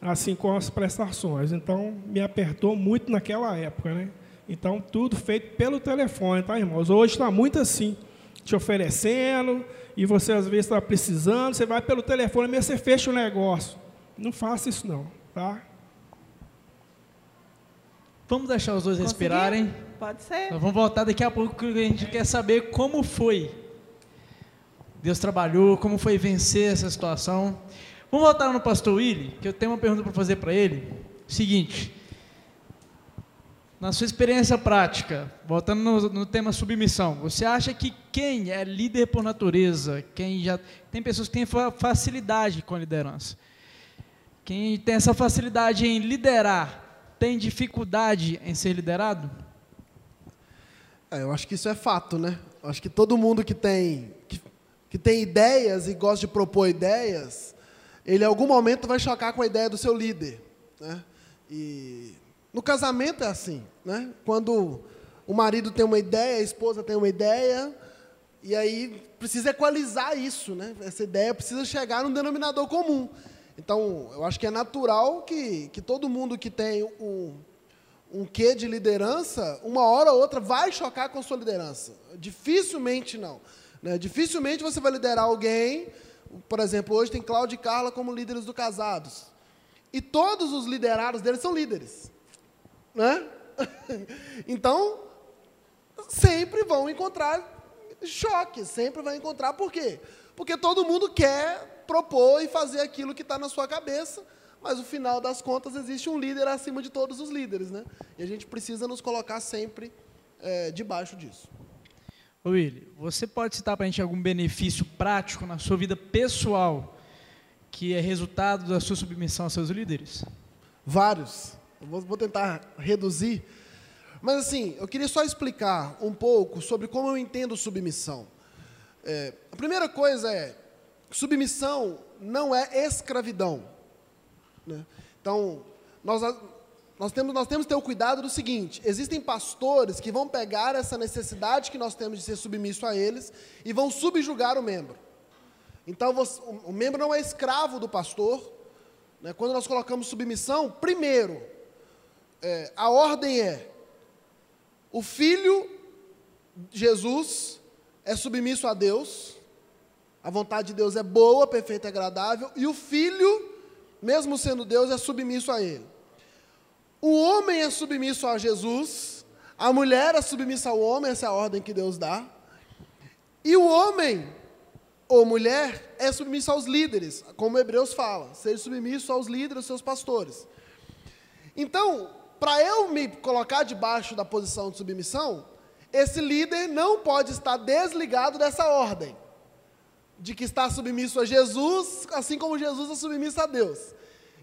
S4: assim, com as prestações. Então, me apertou muito naquela época, né? Então, tudo feito pelo telefone, tá, irmãos? Hoje está muito assim, te oferecendo, e você às vezes está precisando, você vai pelo telefone, mesmo você fecha o negócio. Não faça isso não, tá?
S1: Vamos deixar os dois respirarem.
S5: Pode ser.
S1: Nós vamos voltar daqui a pouco, que a gente quer saber como foi. Deus trabalhou, como foi vencer essa situação. Vamos voltar no pastor Willy, que eu tenho uma pergunta para fazer para ele. Seguinte, na sua experiência prática, voltando no tema submissão, você acha que quem é líder por natureza, tem pessoas que têm facilidade com a liderança, quem tem essa facilidade em liderar, tem dificuldade em ser liderado?
S2: Eu acho que isso é fato, né? Eu acho que todo mundo que tem ideias e gosta de propor ideias, ele em algum momento vai chocar com a ideia do seu líder, né? E no casamento é assim, né? Quando o marido tem uma ideia, a esposa tem uma ideia, e aí precisa equalizar isso, né? Essa ideia precisa chegar num denominador comum. Então, eu acho que é natural que todo mundo que tem um quê de liderança, uma hora ou outra vai chocar com a sua liderança. Dificilmente não, né? Dificilmente você vai liderar alguém, por exemplo, hoje tem Cláudio e Carla como líderes do Casados. E todos os liderados deles são líderes, né? Então, sempre vão encontrar choque, sempre vai encontrar. Por quê? Porque todo mundo quer propor e fazer aquilo que está na sua cabeça, mas no final das contas existe um líder acima de todos os líderes, né? E a gente precisa nos colocar sempre debaixo disso.
S1: Ô Willy, você pode citar para a gente algum benefício prático na sua vida pessoal que é resultado da sua submissão aos seus líderes?
S2: Vários. Eu vou tentar reduzir. Mas assim, eu queria só explicar um pouco sobre como eu entendo submissão. A primeira coisa é, submissão não é escravidão, né? Então, nós temos que ter o cuidado do seguinte: existem pastores que vão pegar essa necessidade que nós temos de ser submisso a eles e vão subjugar o membro. Então, o membro não é escravo do pastor, né? Quando nós colocamos submissão, primeiro, a ordem é: o Filho, Jesus, é submisso a Deus, a vontade de Deus é boa, perfeita e agradável, e o Filho, mesmo sendo Deus, é submisso a Ele. O homem é submisso a Jesus, a mulher é submissa ao homem, essa é a ordem que Deus dá, e o homem ou mulher é submisso aos líderes, como Hebreus fala, seja submisso aos líderes, aos seus pastores. Então, para eu me colocar debaixo da posição de submissão, esse líder não pode estar desligado dessa ordem, de que está submisso a Jesus, assim como Jesus é submisso a Deus.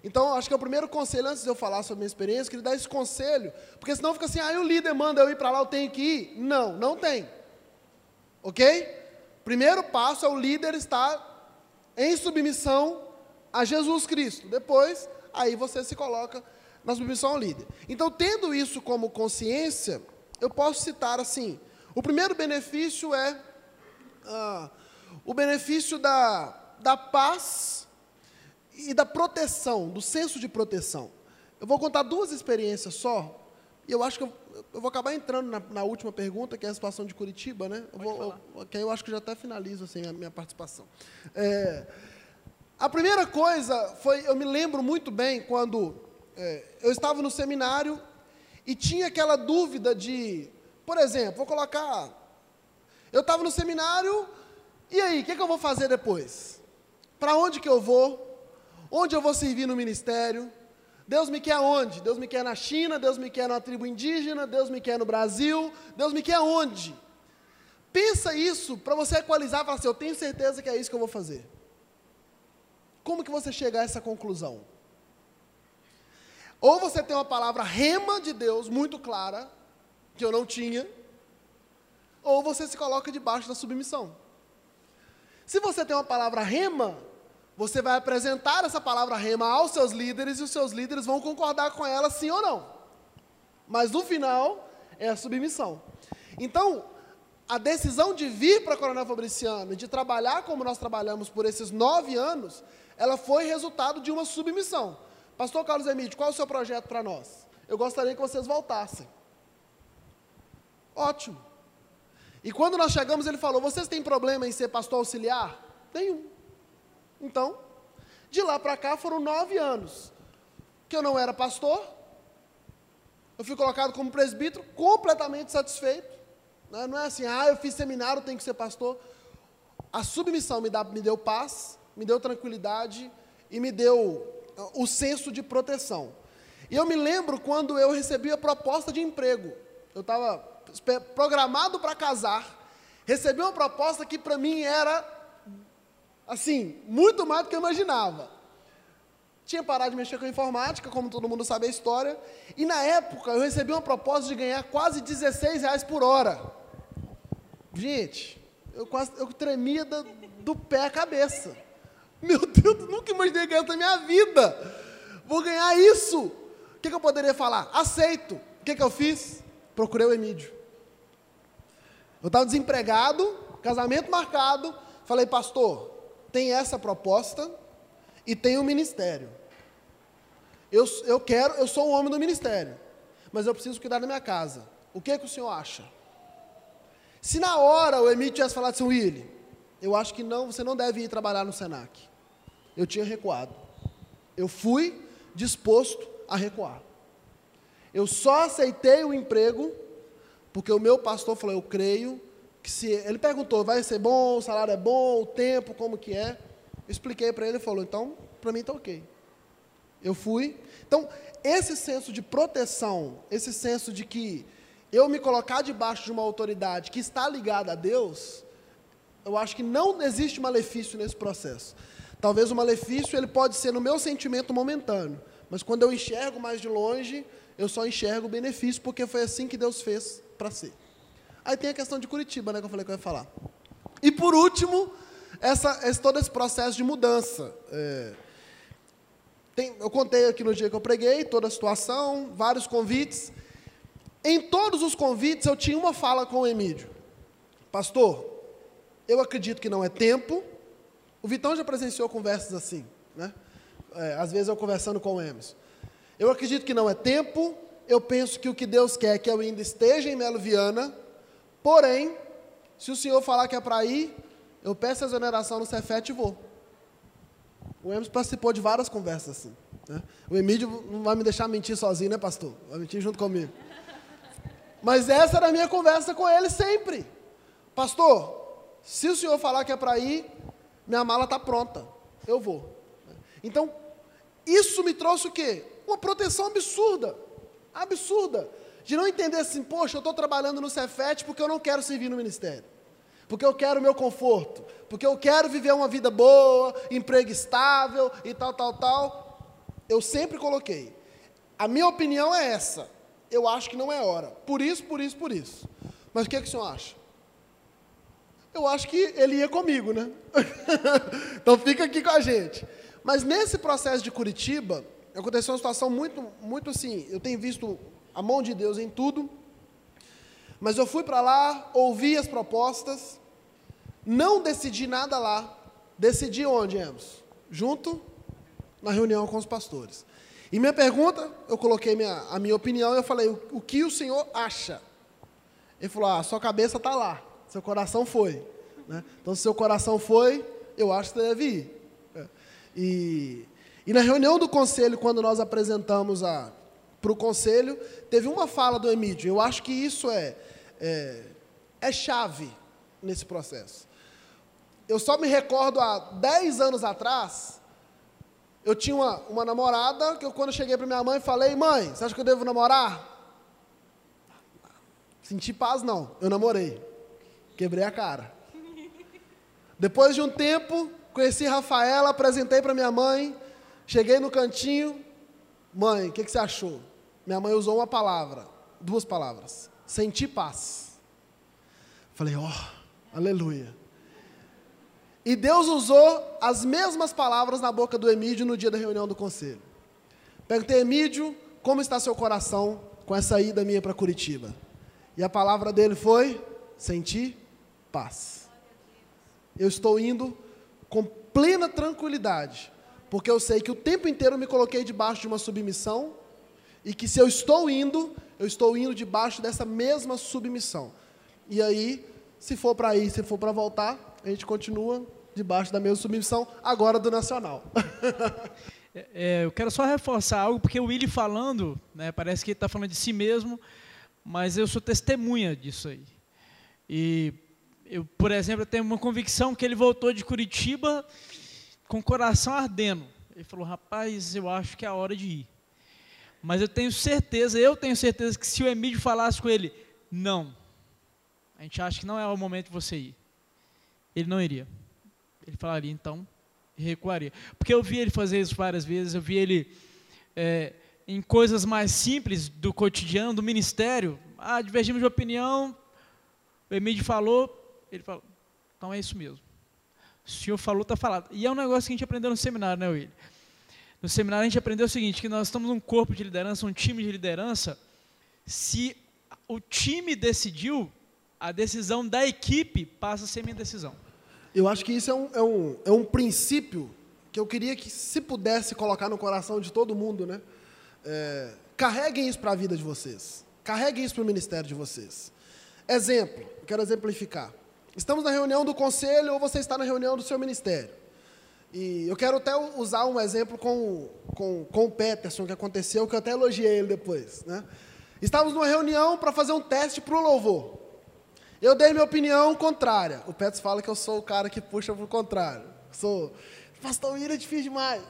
S2: Então, acho que é o primeiro conselho, antes de eu falar sobre a minha experiência, eu queria dar esse conselho, porque senão fica assim, o líder manda eu ir para lá, eu tenho que ir. Não, não tem. Ok? Primeiro passo é o líder estar em submissão a Jesus Cristo. Depois, aí você se coloca na submissão ao líder. Então, tendo isso como consciência, eu posso citar assim, o primeiro benefício é o benefício da paz e da proteção, do senso de proteção. Eu vou contar duas experiências só, e eu acho que eu vou acabar entrando na última pergunta, que é a situação de Curitiba, né? Que aí eu acho que já até finalizo assim, a minha participação. A primeira coisa foi, eu me lembro muito bem, quando eu estava no seminário e tinha aquela dúvida de, por exemplo, vou colocar, eu estava no seminário, e aí, o que eu vou fazer depois? Para onde que eu vou? Onde eu vou servir no ministério? Deus me quer onde? Deus me quer na China, Deus me quer na tribo indígena, Deus me quer no Brasil, Deus me quer onde? Pensa isso para você equalizar e falar assim, eu tenho certeza que é isso que eu vou fazer. Como que você chega a essa conclusão? Ou você tem uma palavra rema de Deus muito clara, que eu não tinha, ou você se coloca debaixo da submissão. Se você tem uma palavra rema, você vai apresentar essa palavra rema aos seus líderes, e os seus líderes vão concordar com ela sim ou não. Mas no final, é a submissão. Então, a decisão de vir para Coronel Fabriciano, de trabalhar como nós trabalhamos por esses 9 anos, ela foi resultado de uma submissão. Pastor Carlos Emídio, qual é o seu projeto para nós? Eu gostaria que vocês voltassem. Ótimo. E quando nós chegamos, ele falou, vocês têm problema em ser pastor auxiliar? Nenhum. Então, de lá para cá foram 9 anos que eu não era pastor, eu fui colocado como presbítero, completamente satisfeito. Não é assim, eu fiz seminário, tenho que ser pastor. A submissão me deu paz, me deu tranquilidade e me deu o senso de proteção. E eu me lembro quando eu recebi a proposta de emprego. Eu estava programado para casar, recebi uma proposta que para mim era, assim, muito mais do que eu imaginava. Tinha parado de mexer com a informática, como todo mundo sabe a história, e na época eu recebi uma proposta de ganhar quase R$16 por hora. Gente, eu tremia do pé à cabeça. Meu Deus, nunca imaginei ganhar na minha vida. Vou ganhar isso. O que eu poderia falar? Aceito. O que eu fiz? Procurei o Emídio. Eu estava desempregado, casamento marcado. Falei, pastor, tem essa proposta e tem o ministério. Eu sou um homem do ministério, mas eu preciso cuidar da minha casa. O que o senhor acha? Se na hora o Emídio tivesse falado assim, Willy, eu acho que não, você não deve ir trabalhar no Senac. Eu tinha recuado. Eu fui disposto a recuar. Eu só aceitei o emprego porque o meu pastor falou, eu creio que se... Ele perguntou, vai ser bom, o salário é bom, o tempo, como que é? Eu expliquei para ele, ele falou, então, para mim está ok. Eu fui. Então, esse senso de proteção, esse senso de que eu me colocar debaixo de uma autoridade que está ligada a Deus, eu acho que não existe malefício nesse processo. Talvez o malefício ele pode ser no meu sentimento momentâneo, mas quando eu enxergo mais de longe, eu só enxergo o benefício, porque foi assim que Deus fez para ser. Aí tem a questão de Curitiba, né, que eu falei que eu ia falar. E por último, todo esse processo de mudança. Eu contei aqui no dia que eu preguei, toda a situação, vários convites. Em todos os convites, eu tinha uma fala com o Emídio. Pastor, eu acredito que não é tempo. O Vitão já presenciou conversas assim, né? Às vezes eu conversando com o Emerson. Eu acredito que não é tempo. Eu penso que o que Deus quer é que eu ainda esteja em Melo Viana. Porém, se o senhor falar que é para ir, eu peço a exoneração no Cefet e vou. O Emerson participou de várias conversas assim, né? O Emídio não vai me deixar mentir sozinho, né, pastor? Vai mentir junto comigo. Mas essa era a minha conversa com ele sempre. Pastor, se o senhor falar que é para ir, minha mala está pronta, eu vou. Então, isso me trouxe o quê? Uma proteção absurda, de não entender assim, poxa, eu estou trabalhando no Cefet porque eu não quero servir no ministério, porque eu quero o meu conforto, porque eu quero viver uma vida boa, emprego estável e tal. Eu sempre coloquei, a minha opinião é essa, eu acho que não é hora, por isso. Mas o que o senhor acha? Eu acho que ele ia comigo, né? Então fica aqui com a gente. Mas nesse processo de Curitiba, aconteceu uma situação muito assim, eu tenho visto a mão de Deus em tudo, mas eu fui para lá, ouvi as propostas, não decidi nada lá, decidi onde, Emerson? Junto, na reunião com os pastores. E minha pergunta, eu coloquei a minha opinião, e eu falei, o que o senhor acha? Ele falou, sua cabeça está lá, seu coração foi, né? Então, se seu coração foi, eu acho que você deve ir. E na reunião do conselho, quando nós apresentamos para o conselho, teve uma fala do Emídio. Eu acho que isso é chave nesse processo. Eu só me recordo, há 10 anos atrás, eu tinha uma namorada, que quando eu cheguei para minha mãe, falei, mãe, você acha que eu devo namorar? Senti paz, não. Eu namorei. Quebrei a cara. Depois de um tempo, conheci Rafaela, apresentei para minha mãe, cheguei no cantinho, mãe, o que você achou? Minha mãe usou duas palavras, senti paz. Falei, aleluia. E Deus usou as mesmas palavras na boca do Emídio no dia da reunião do conselho. Perguntei, Emídio, como está seu coração com essa ida minha para Curitiba? E a palavra dele foi, senti paz. Eu estou indo com plena tranquilidade, porque eu sei que o tempo inteiro eu me coloquei debaixo de uma submissão, e que se eu estou indo debaixo dessa mesma submissão. E aí, se for para ir, se for para voltar, a gente continua debaixo da mesma submissão, agora do Nacional.
S1: Eu quero só reforçar algo, porque o Willy falando, né, parece que ele está falando de si mesmo, mas eu sou testemunha disso aí. E eu, por exemplo, tenho uma convicção que ele voltou de Curitiba com o coração ardendo. Ele falou, rapaz, eu acho que é a hora de ir. Mas eu tenho certeza que se o Emídio falasse com ele, não, a gente acha que não é o momento de você ir, ele não iria. Ele falaria, então, e recuaria. Porque eu vi ele fazer isso várias vezes, eu vi ele em coisas mais simples do cotidiano, do ministério, divergimos de opinião, o Emídio falou, ele falou, então é isso mesmo. O senhor falou, está falado. E é um negócio que a gente aprendeu no seminário, né, Willy? No seminário a gente aprendeu o seguinte, que nós estamos num corpo de liderança, um time de liderança, se o time decidiu, a decisão da equipe passa a ser minha decisão.
S2: Eu acho que isso é um princípio que eu queria que, se pudesse colocar no coração de todo mundo, né? Carreguem isso para a vida de vocês. Carreguem isso para o ministério de vocês. Exemplo, quero exemplificar. Estamos na reunião do conselho ou você está na reunião do seu ministério. E eu quero até usar um exemplo com o Peterson, que aconteceu, que eu até elogiei ele depois, né? Estávamos numa reunião para fazer um teste para o louvor. Eu dei minha opinião contrária. O Peterson fala que eu sou o cara que puxa para o contrário. Pastor William é difícil demais.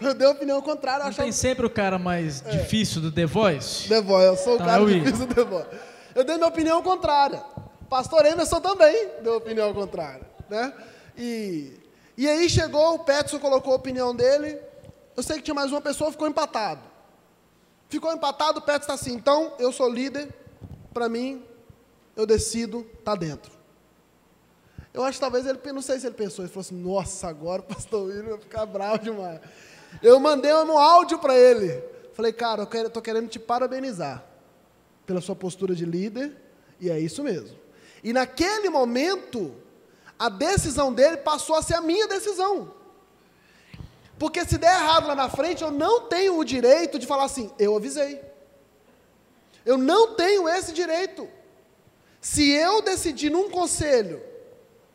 S2: Eu dei a opinião contrária.
S1: Não tem sempre o cara mais difícil do The Voice?
S2: The Voice, eu sou o cara difícil do The Voice. Eu dei minha opinião contrária. Pastor Emerson também deu opinião contrária, né? E aí chegou, o Peterson colocou a opinião dele. Eu sei que tinha mais uma pessoa, ficou empatado. Ficou empatado, o Peterson está assim, então eu sou líder, para mim, eu decido, tá dentro. Eu acho que talvez ele, não sei se ele pensou, ele falou assim, nossa, agora o pastor William vai ficar bravo demais. Eu mandei um áudio para ele. Falei, cara, eu estou querendo te parabenizar pela sua postura de líder, e é isso mesmo. E naquele momento, a decisão dele passou a ser a minha decisão. Porque se der errado lá na frente, eu não tenho o direito de falar assim, eu avisei. Eu não tenho esse direito. Se eu decidir num conselho,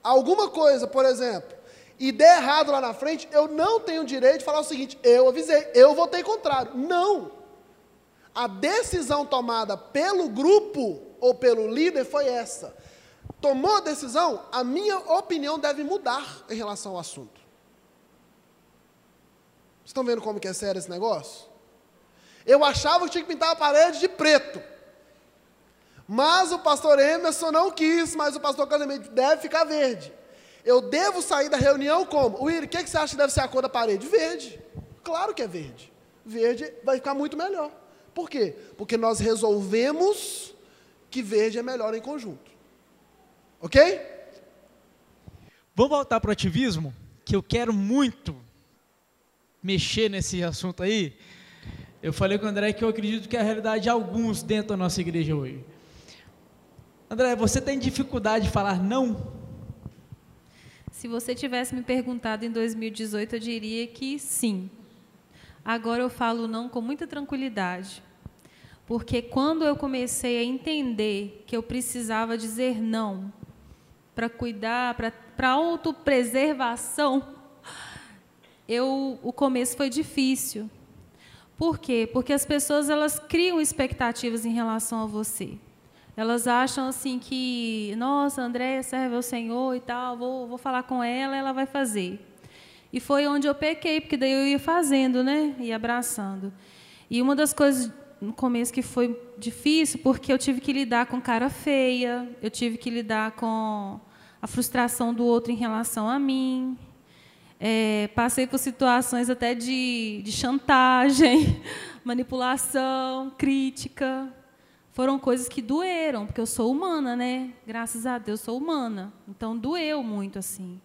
S2: alguma coisa, por exemplo, e der errado lá na frente, eu não tenho o direito de falar o seguinte, eu avisei, eu votei contrário. Não. A decisão tomada pelo grupo ou pelo líder foi essa. Tomou a decisão, a minha opinião deve mudar em relação ao assunto. Vocês estão vendo como que é sério esse negócio? Eu achava que tinha que pintar a parede de preto. Mas o pastor Emerson não quis, mas o pastor Casamento deve ficar verde. Eu devo sair da reunião como? Willy, o que você acha que deve ser a cor da parede? Verde. Claro que é verde. Verde vai ficar muito melhor. Por quê? Porque nós resolvemos que verde é melhor em conjunto. Ok?
S1: Vamos voltar para o ativismo, que eu quero muito mexer nesse assunto aí. Eu falei com o André que eu acredito que é a realidade de alguns dentro da nossa igreja hoje. André, você tem dificuldade de falar não?
S3: Se você tivesse me perguntado em 2018, eu diria que sim. Agora eu falo não com muita tranquilidade. Porque quando eu comecei a entender que eu precisava dizer não para cuidar, para autopreservação, o começo foi difícil. Por quê? Porque as pessoas elas criam expectativas em relação a você. Elas acham assim que, nossa, André serve ao Senhor e tal, vou falar com ela, ela vai fazer. E foi onde eu pequei, porque daí eu ia fazendo, né? Ia abraçando. E uma das coisas no começo que foi difícil, porque eu tive que lidar com cara feia, eu tive que lidar com a frustração do outro em relação a mim. Passei por situações até de chantagem, manipulação, crítica. Foram coisas que doeram, porque eu sou humana, né? Graças a Deus, sou humana. Então, doeu muito, assim.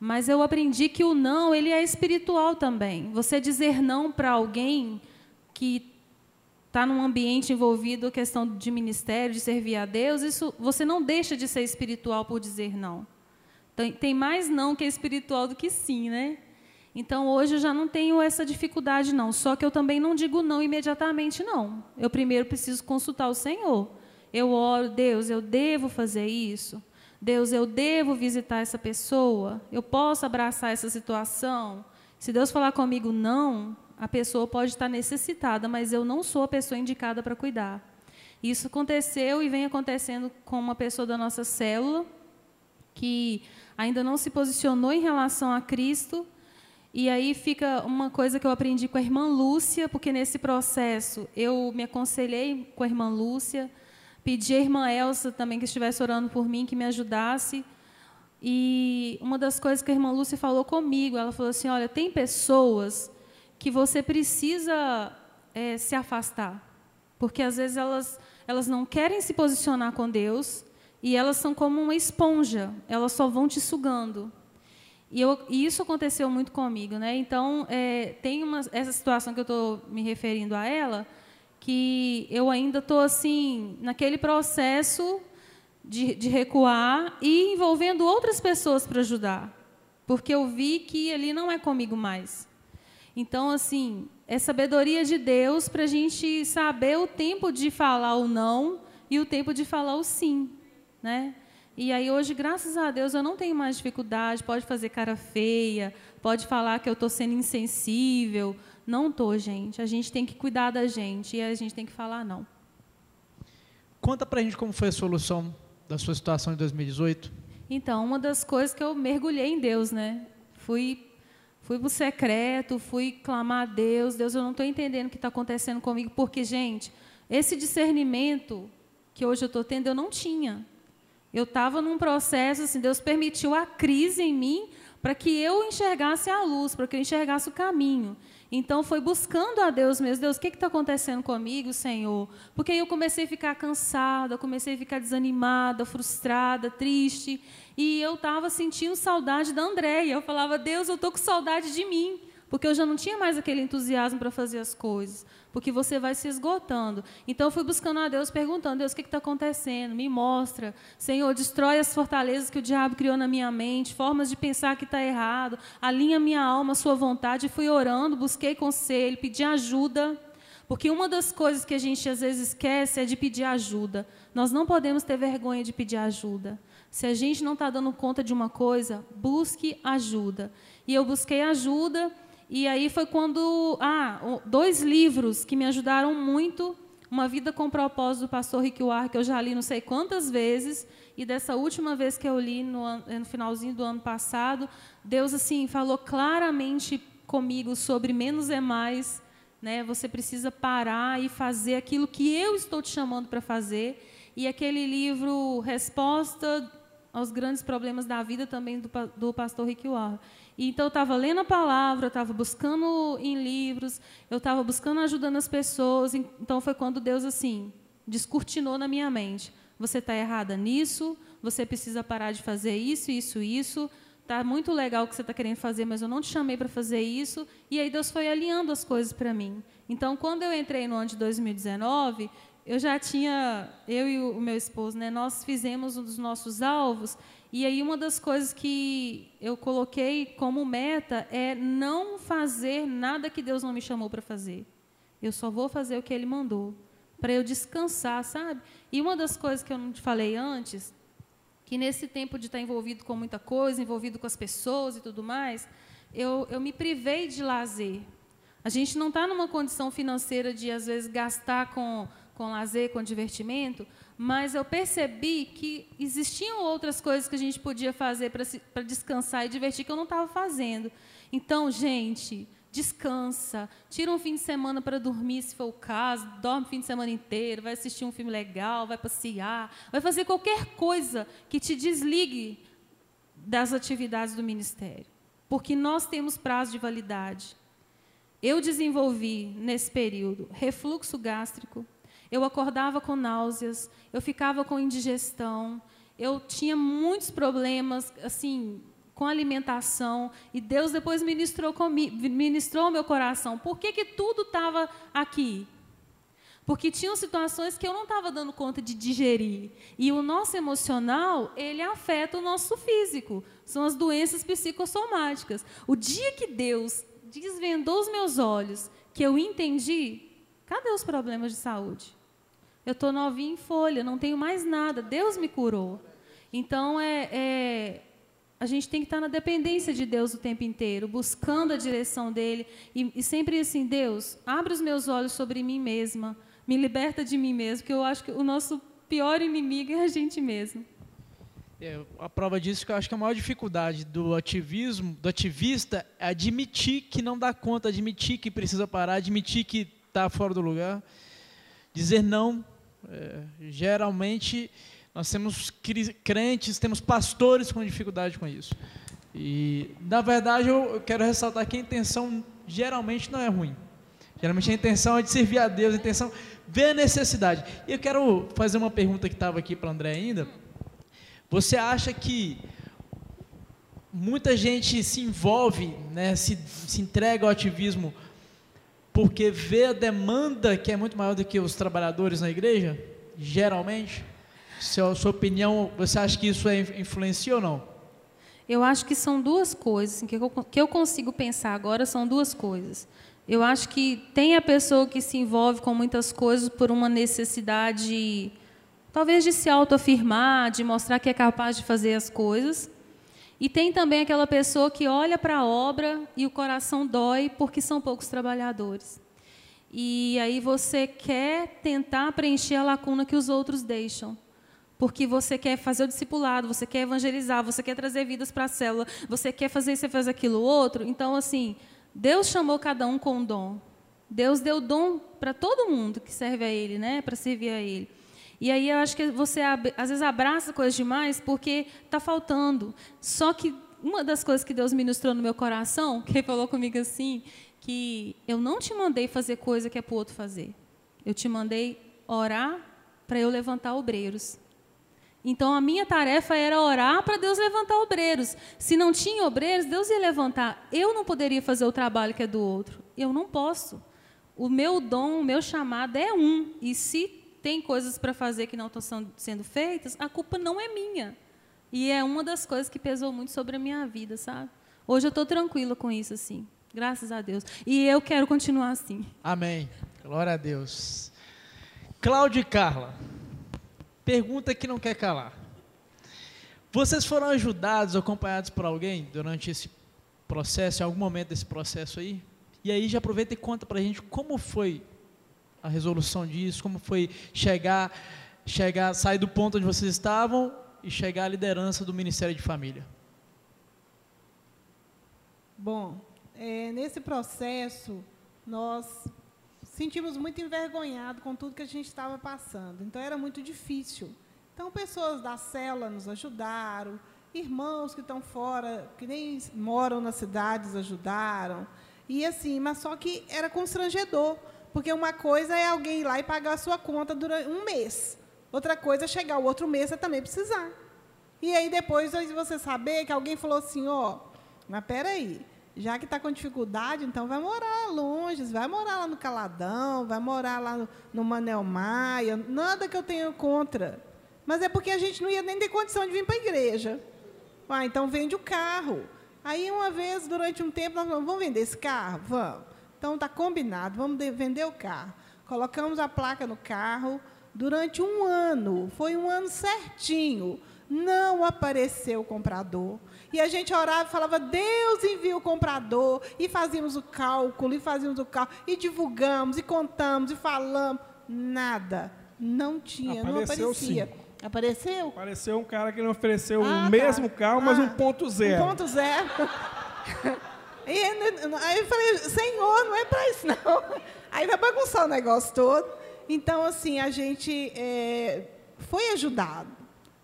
S3: Mas eu aprendi que o não, ele é espiritual também. Você dizer não para alguém que está num ambiente envolvido, questão de ministério, de servir a Deus, isso você não deixa de ser espiritual por dizer não. Tem mais não que é espiritual do que sim, né? Então, hoje eu já não tenho essa dificuldade, não. Só que eu também não digo não imediatamente, não. Eu primeiro preciso consultar o Senhor. Eu oro, Deus, eu devo fazer isso? Deus, eu devo visitar essa pessoa? Eu posso abraçar essa situação? Se Deus falar comigo não, a pessoa pode estar necessitada, mas eu não sou a pessoa indicada para cuidar. Isso aconteceu e vem acontecendo com uma pessoa da nossa célula, que ainda não se posicionou em relação a Cristo. E aí fica uma coisa que eu aprendi com a irmã Lúcia, porque nesse processo eu me aconselhei com a irmã Lúcia, pedi à irmã Elsa também que estivesse orando por mim, que me ajudasse. E uma das coisas que a irmã Lúcia falou comigo, ela falou assim, olha, tem pessoas que você precisa se afastar, porque às vezes elas não querem se posicionar com Deus e elas são como uma esponja, elas só vão te sugando. E isso aconteceu muito comigo, né? Então, tem essa situação que eu estou me referindo a ela, que eu ainda estou assim, naquele processo de recuar e envolvendo outras pessoas para ajudar, porque eu vi que ali não é comigo mais. Então, assim, é sabedoria de Deus para a gente saber o tempo de falar o não e o tempo de falar o sim, né? E aí hoje, graças a Deus, eu não tenho mais dificuldade, pode fazer cara feia, pode falar que eu estou sendo insensível. Não estou, gente. A gente tem que cuidar da gente e a gente tem que falar não.
S1: Conta pra gente como foi a solução da sua situação em 2018.
S3: Então, uma das coisas que eu mergulhei em Deus, né? Fui para o secreto, fui clamar a Deus. Deus, eu não estou entendendo o que está acontecendo comigo, porque, gente, esse discernimento que hoje eu estou tendo, eu não tinha. Eu estava num processo, assim, Deus permitiu a crise em mim para que eu enxergasse a luz, para que eu enxergasse o caminho. Então, foi buscando a Deus mesmo. Deus, o que está acontecendo comigo, Senhor? Porque aí eu comecei a ficar cansada, comecei a ficar desanimada, frustrada, triste. E eu estava sentindo saudade da Andréia. Eu falava, Deus, eu estou com saudade de mim. Porque eu já não tinha mais aquele entusiasmo para fazer as coisas. Porque você vai se esgotando. Então, eu fui buscando a Deus, perguntando, Deus, o que está acontecendo? Me mostra. Senhor, destrói as fortalezas que o diabo criou na minha mente, formas de pensar que está errado, alinha minha alma, a sua vontade. E fui orando, busquei conselho, pedi ajuda. Porque uma das coisas que a gente, às vezes, esquece é de pedir ajuda. Nós não podemos ter vergonha de pedir ajuda. Se a gente não está dando conta de uma coisa, busque ajuda. E eu busquei ajuda. E aí foi quando... 2 livros que me ajudaram muito. Uma Vida com Propósito, do pastor Rick Warren, que eu já li não sei quantas vezes. E dessa última vez que eu li, no finalzinho do ano passado, Deus assim, falou claramente comigo sobre menos é mais. Né? Você precisa parar e fazer aquilo que eu estou te chamando para fazer. E aquele livro, Resposta aos Grandes Problemas da Vida, também do pastor Rick Warren. Então, eu estava lendo a palavra, eu estava buscando em livros, eu estava buscando ajuda nas pessoas. Então, foi quando Deus, assim, descortinou na minha mente. Você está errada nisso, você precisa parar de fazer isso, isso, isso. Está muito legal o que você está querendo fazer, mas eu não te chamei para fazer isso. E aí, Deus foi alinhando as coisas para mim. Então, quando eu entrei no ano de 2019, eu já tinha, eu e o meu esposo, né, nós fizemos um dos nossos alvos. E aí uma das coisas que eu coloquei como meta é não fazer nada que Deus não me chamou para fazer. Eu só vou fazer o que Ele mandou, para eu descansar, sabe? E uma das coisas que eu não te falei antes, que nesse tempo de estar envolvido com muita coisa, envolvido com as pessoas e tudo mais, eu me privei de lazer. A gente não está numa condição financeira de, às vezes, gastar com lazer, com divertimento, mas eu percebi que existiam outras coisas que a gente podia fazer para descansar e divertir que eu não estava fazendo. Então, gente, descansa, tira um fim de semana para dormir, se for o caso, dorme o fim de semana inteiro, vai assistir um filme legal, vai passear, vai fazer qualquer coisa que te desligue das atividades do ministério, porque nós temos prazo de validade. Eu desenvolvi, nesse período, refluxo gástrico. Eu acordava com náuseas, eu ficava com indigestão, eu tinha muitos problemas, assim, com alimentação, e Deus depois ministrou ao meu coração. Por que tudo estava aqui? Porque tinham situações que eu não estava dando conta de digerir. E o nosso emocional, ele afeta o nosso físico. São as doenças psicossomáticas. O dia que Deus desvendou os meus olhos, que eu entendi, cadê os problemas de saúde? Eu estou novinha em folha, não tenho mais nada. Deus me curou. Então, a gente tem que estar na dependência de Deus o tempo inteiro, buscando a direção dEle. E sempre assim, Deus, abre os meus olhos sobre mim mesma, me liberta de mim mesmo, porque eu acho que o nosso pior inimigo é a gente mesmo.
S1: A prova disso que eu acho que a maior dificuldade do ativista, é admitir que não dá conta, admitir que precisa parar, admitir que está fora do lugar, dizer não. Geralmente, nós temos crentes, temos pastores com dificuldade com isso. E, na verdade, eu quero ressaltar que a intenção geralmente não é ruim. Geralmente a intenção é de servir a Deus, a intenção é ver a necessidade. E eu quero fazer uma pergunta que estava aqui para o André ainda. Você acha que muita gente se envolve, né, se entrega ao ativismo porque vê a demanda que é muito maior do que os trabalhadores na igreja? Geralmente? Sua opinião, você acha que isso influencia ou não?
S3: Eu acho que são duas coisas, assim, que eu consigo pensar agora, são duas coisas. Eu acho que tem a pessoa que se envolve com muitas coisas por uma necessidade, talvez de se autoafirmar, de mostrar que é capaz de fazer as coisas. E tem também aquela pessoa que olha para a obra e o coração dói porque são poucos trabalhadores. E aí você quer tentar preencher a lacuna que os outros deixam. Porque você quer fazer o discipulado, você quer evangelizar, você quer trazer vidas para a célula, você quer fazer isso, você faz aquilo outro. Então, assim, Deus chamou cada um com um dom. Deus deu dom para todo mundo que serve a Ele, né? Para servir a Ele. E aí eu acho que você, às vezes, abraça coisas demais porque está faltando. Só que uma das coisas que Deus ministrou no meu coração, que ele falou comigo assim, que eu não te mandei fazer coisa que é para o outro fazer. Eu te mandei orar para eu levantar obreiros. Então, a minha tarefa era orar para Deus levantar obreiros. Se não tinha obreiros, Deus ia levantar. Eu não poderia fazer o trabalho que é do outro. Eu não posso. O meu dom, o meu chamado é um. E se tem coisas para fazer que não estão sendo feitas, a culpa não é minha. E é uma das coisas que pesou muito sobre a minha vida, sabe? Hoje eu estou tranquila com isso, assim. Graças a Deus. E eu quero continuar assim.
S1: Amém. Glória a Deus. Cláudia e Carla. Pergunta que não quer calar. Vocês foram ajudados, acompanhados por alguém durante esse processo, em algum momento desse processo aí? E aí já aproveita e conta pra gente como foi a resolução disso, como foi sair do ponto onde vocês estavam e chegar à liderança do Ministério de Família.
S5: Bom, nesse processo, nós sentimos muito envergonhados com tudo que a gente estava passando. Então, era muito difícil. Então, pessoas da célula nos ajudaram, irmãos que estão fora, que nem moram nas cidades, ajudaram. E assim, mas só que era constrangedor, porque uma coisa é alguém ir lá e pagar a sua conta durante um mês. Outra coisa é chegar o outro mês e também precisar. E aí, depois, você saber que alguém falou assim, mas espera aí, já que está com dificuldade, então vai morar longe, vai morar lá no Caladão, vai morar lá no Manel Maia, nada que eu tenha contra. Mas é porque a gente não ia nem ter condição de vir para a igreja. Então vende o carro. Aí, uma vez, durante um tempo, nós falamos, vamos vender esse carro? Vamos. Então, está combinado, vamos vender o carro. Colocamos a placa no carro durante um ano, foi um ano certinho, não apareceu o comprador. E a gente orava e falava, Deus envia o comprador, e fazíamos o cálculo, e divulgamos, e contamos, e falamos. Nada. Não tinha, não aparecia.
S4: Sim.
S5: Apareceu?
S4: Apareceu um cara que não ofereceu o mesmo carro, mas 1.0.
S5: 1.0. E aí eu falei, Senhor, não é para isso, não. Aí vai bagunçar o negócio todo. Então, assim, a gente foi ajudado.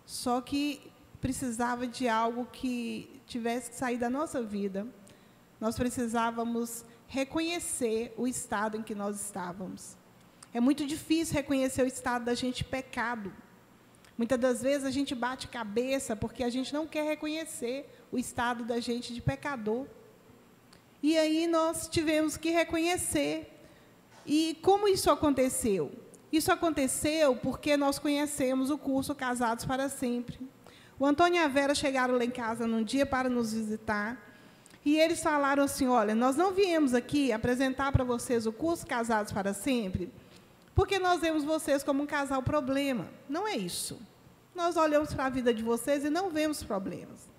S5: Só que precisava de algo que tivesse que sair da nossa vida. Nós precisávamos reconhecer o estado em que nós estávamos. É muito difícil reconhecer o estado da gente pecado. Muitas das vezes a gente bate cabeça porque a gente não quer reconhecer o estado da gente de pecador. E aí nós tivemos que reconhecer. E como isso aconteceu? Isso aconteceu porque nós conhecemos o curso Casados para Sempre. O Antônio e a Vera chegaram lá em casa num dia para nos visitar, e eles falaram assim, olha, nós não viemos aqui apresentar para vocês o curso Casados para Sempre, porque nós vemos vocês como um casal problema. Não é isso. Nós olhamos para a vida de vocês e não vemos problemas.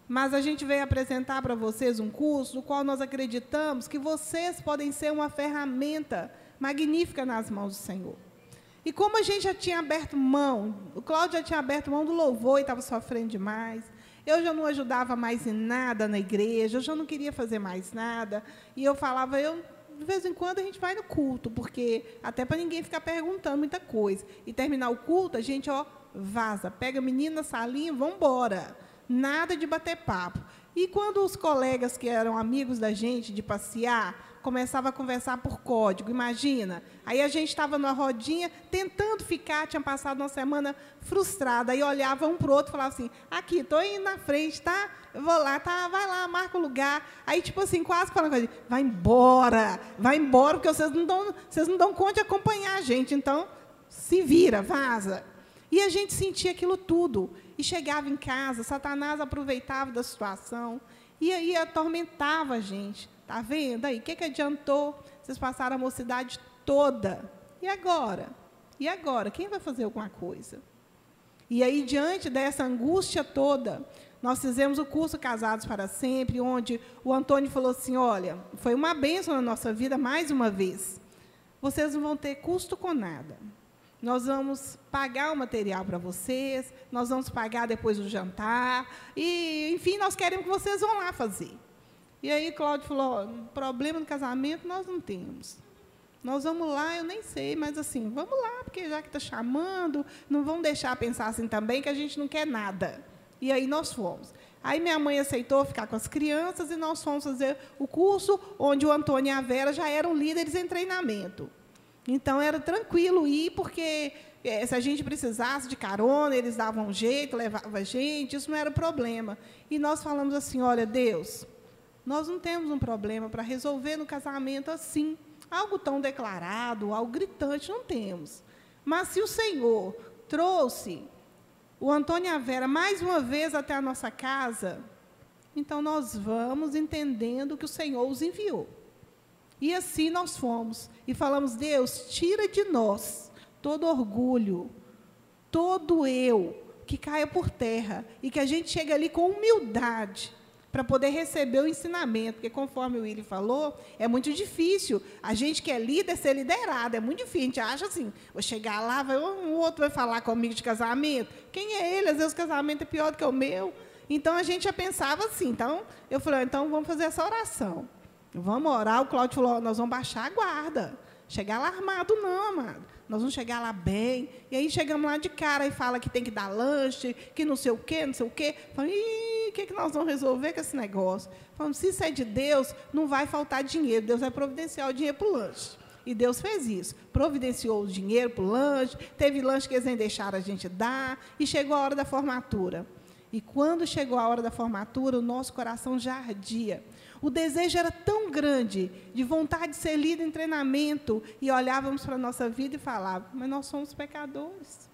S5: Mas a gente veio apresentar para vocês um curso no qual nós acreditamos que vocês podem ser uma ferramenta magnífica nas mãos do Senhor. E como a gente já tinha aberto mão, o Cláudio já tinha aberto mão do louvor e estava sofrendo demais, eu já não ajudava mais em nada na igreja, eu já não queria fazer mais nada, e eu falava, de vez em quando a gente vai no culto, porque até para ninguém ficar perguntando muita coisa. E terminar o culto, a gente vaza, pega a menina na salinha, vamos embora. Nada de bater papo. E quando os colegas que eram amigos da gente, de passear, começavam a conversar por código, imagina. Aí a gente estava numa rodinha, tentando ficar, tinha passado uma semana frustrada, aí olhava um para o outro e falava assim, aqui, estou indo na frente, tá? Eu vou lá, tá? Vai lá, marca o lugar. Aí, tipo assim, quase falando com a gente, vai embora, porque vocês não dão conta de acompanhar a gente, então se vira, vaza. E a gente sentia aquilo tudo. E chegava em casa, Satanás aproveitava da situação, e aí atormentava a gente. Está vendo aí? O que adiantou? Vocês passaram a mocidade toda. E agora? E agora? Quem vai fazer alguma coisa? E aí, diante dessa angústia toda, nós fizemos o curso Casados para Sempre, onde o Antônio falou assim, olha, foi uma bênção na nossa vida, mais uma vez. Vocês não vão ter custo com nada. Nós vamos pagar o material para vocês, nós vamos pagar depois o jantar, e, enfim, nós queremos que vocês vão lá fazer. E aí Cláudio falou, problema no casamento nós não temos. Nós vamos lá, eu nem sei, mas assim, vamos lá, porque já que está chamando, não vamos deixar pensar assim também, que a gente não quer nada. E aí nós fomos. Aí minha mãe aceitou ficar com as crianças e nós fomos fazer o curso onde o Antônio e a Vera já eram líderes em treinamento. Então, era tranquilo ir, porque se a gente precisasse de carona, eles davam um jeito, levavam a gente, isso não era problema. E nós falamos assim, olha, Deus, nós não temos um problema para resolver no casamento assim, algo tão declarado, algo gritante, não temos. Mas se o Senhor trouxe o Antônio e a Vera mais uma vez até a nossa casa, então nós vamos entendendo que o Senhor os enviou. E assim nós fomos e falamos, Deus, tira de nós todo orgulho, todo eu, que caia por terra, e que a gente chegue ali com humildade, para poder receber o ensinamento, porque conforme o Willy falou, é muito difícil, a gente que é líder, ser liderado, é muito difícil, a gente acha assim, vou chegar lá, o outro vai falar comigo de casamento, quem é ele? Às vezes o casamento é pior do que o meu, então a gente já pensava assim, então eu falei, então vamos fazer essa oração, vamos orar. O Cláudio falou, nós vamos baixar a guarda, chegar lá armado não, amado, nós vamos chegar lá bem, e aí chegamos lá de cara e fala que tem que dar lanche, que não sei o quê, não sei o quê. Falei, o que nós vamos resolver com esse negócio? Falamos, se isso é de Deus, não vai faltar dinheiro, Deus vai providenciar o dinheiro para o lanche. E Deus fez isso, providenciou o dinheiro para o lanche, teve lanche que eles nem deixaram a gente dar, e chegou a hora da formatura. E quando chegou a hora da formatura, o nosso coração já ardia. O desejo era tão grande, de vontade de ser líder em treinamento, e olhávamos para a nossa vida e falávamos, mas nós somos pecadores,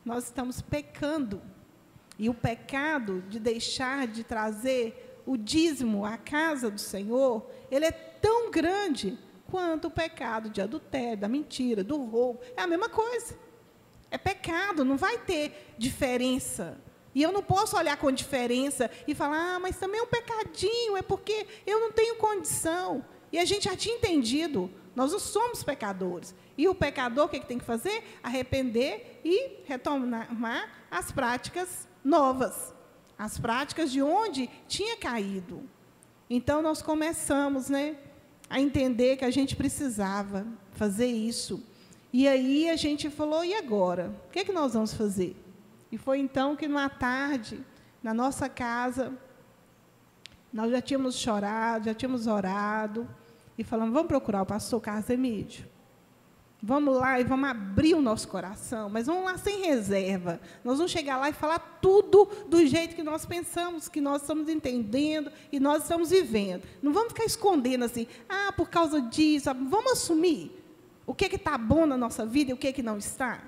S5: nós estamos pecando. E o pecado de deixar de trazer o dízimo à casa do Senhor, ele é tão grande quanto o pecado de adultério, da mentira, do roubo, é a mesma coisa. É pecado, não vai ter diferença. E eu não posso olhar com diferença e falar, mas também é um pecadinho, é porque eu não tenho condição. E a gente já tinha entendido, nós não somos pecadores. E o pecador, o que tem que fazer? Arrepender e retomar as práticas novas, as práticas de onde tinha caído. Então, nós começamos, a entender que a gente precisava fazer isso. E aí a gente falou, e agora? O que nós vamos fazer? E foi então que, numa tarde, na nossa casa, nós já tínhamos chorado, já tínhamos orado, e falamos, vamos procurar o pastor Carlos Emídio. Vamos lá e vamos abrir o nosso coração, mas vamos lá sem reserva. Nós vamos chegar lá e falar tudo do jeito que nós pensamos, que nós estamos entendendo e nós estamos vivendo. Não vamos ficar escondendo assim, por causa disso, vamos assumir o que está bom na nossa vida e o que não está.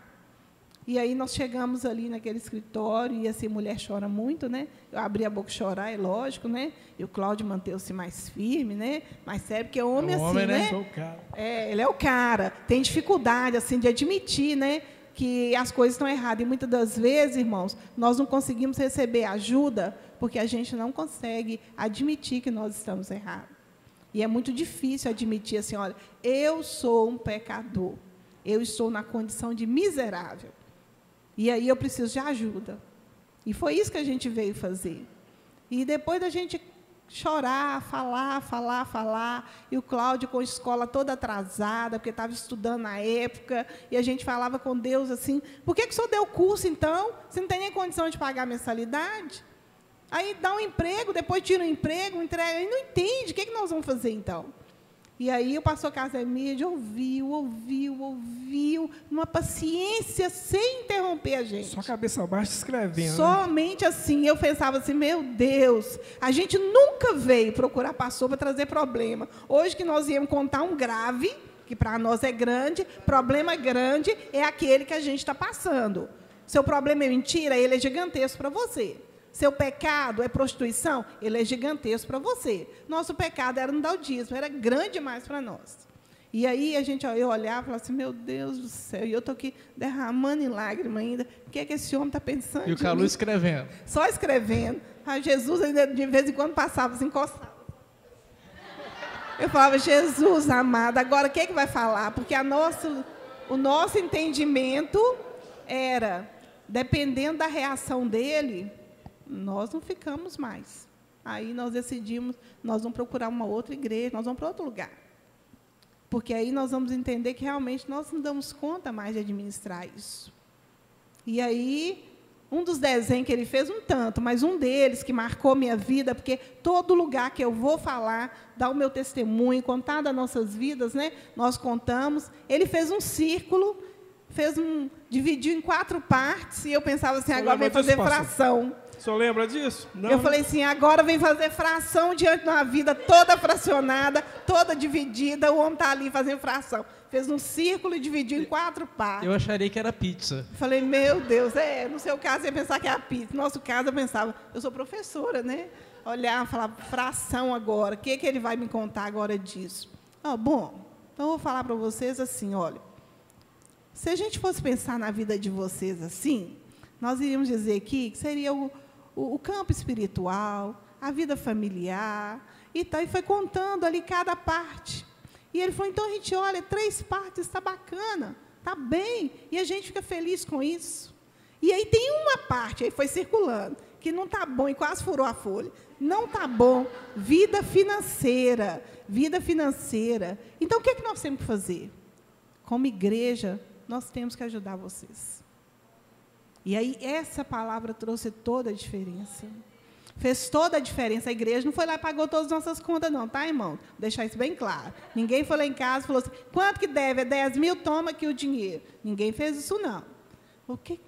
S5: E aí nós chegamos ali naquele escritório, e assim, mulher chora muito, Eu abri a boca e chorar, é lógico, E o Cláudio manteve-se mais firme, mais sério, porque homem assim,
S4: Sou o cara.
S5: Ele é o cara. Tem dificuldade, assim, de admitir, que as coisas estão erradas. E muitas das vezes, irmãos, nós não conseguimos receber ajuda, porque a gente não consegue admitir que nós estamos errados. E é muito difícil admitir assim, olha, eu sou um pecador, eu estou na condição de miserável. E aí eu preciso de ajuda. E foi isso que a gente veio fazer. E depois da gente chorar, falar, e o Cláudio com a escola toda atrasada, porque estava estudando na época, e a gente falava com Deus assim, por que o senhor deu o curso, então? Você não tem nem condição de pagar a mensalidade? Aí dá um emprego, depois tira um emprego, entrega, e não entende, o que nós vamos fazer, então? E aí o pastor Carlos Emídio ouviu, numa paciência, sem interromper a gente.
S4: Só cabeça baixa escrevendo.
S5: Somente assim, eu pensava assim, meu Deus, a gente nunca veio procurar pastor para trazer problema. Hoje que nós íamos contar um grave, que para nós é grande, problema grande é aquele que a gente está passando. Seu problema é mentira, ele é gigantesco para você. Seu pecado é prostituição, ele é gigantesco para você. Nosso pecado era não dar o dízimo, era grande demais para nós. E aí eu olhava e falava assim, meu Deus do céu, e eu estou aqui derramando em lágrima ainda, o que é que esse homem está pensando?
S1: E o Calu escrevendo.
S5: Só escrevendo. Jesus ainda de vez em quando passava, se encostava. Eu falava, Jesus amado, agora o que é que vai falar? Porque o nosso entendimento era, dependendo da reação dele, nós não ficamos mais. Aí nós decidimos, nós vamos procurar uma outra igreja, nós vamos para outro lugar. Porque aí nós vamos entender que realmente nós não damos conta mais de administrar isso. E aí, um dos desenhos que ele fez, um tanto, mas um deles que marcou minha vida, porque todo lugar que eu vou falar, dar o meu testemunho, contar das nossas vidas, né, nós contamos. Ele fez um círculo, dividiu em 4 partes, e eu pensava assim, agora vem fazer fração.
S4: O senhor lembra disso? Não,
S5: eu falei assim, agora vem fazer fração diante de uma vida toda fracionada, toda dividida, o homem está ali fazendo fração. Fez um círculo e dividiu em 4 partes.
S1: Eu acharia que era pizza.
S5: Falei, meu Deus, no seu caso, você ia pensar que é a pizza. No nosso caso, eu pensava, eu sou professora, né? Olhar, falar, fração agora, o que ele vai me contar agora disso? Bom, então eu vou falar para vocês assim, olha, se a gente fosse pensar na vida de vocês assim, nós iríamos dizer aqui que seria o campo espiritual, a vida familiar, e foi contando ali cada parte. E ele falou, então a gente olha, 3 partes, está bacana, está bem, e a gente fica feliz com isso. E aí tem uma parte, aí foi circulando, que não está bom, e quase furou a folha. Não está bom, vida financeira, vida financeira. Então, o que é que nós temos que fazer? Como igreja, nós temos que ajudar vocês. E aí, essa palavra trouxe toda a diferença. Fez toda a diferença. A igreja não foi lá e pagou todas as nossas contas, não, tá, irmão? Vou deixar isso bem claro. Ninguém foi lá em casa e falou assim, quanto que deve? É 10 mil, toma aqui o dinheiro. Ninguém fez isso, não.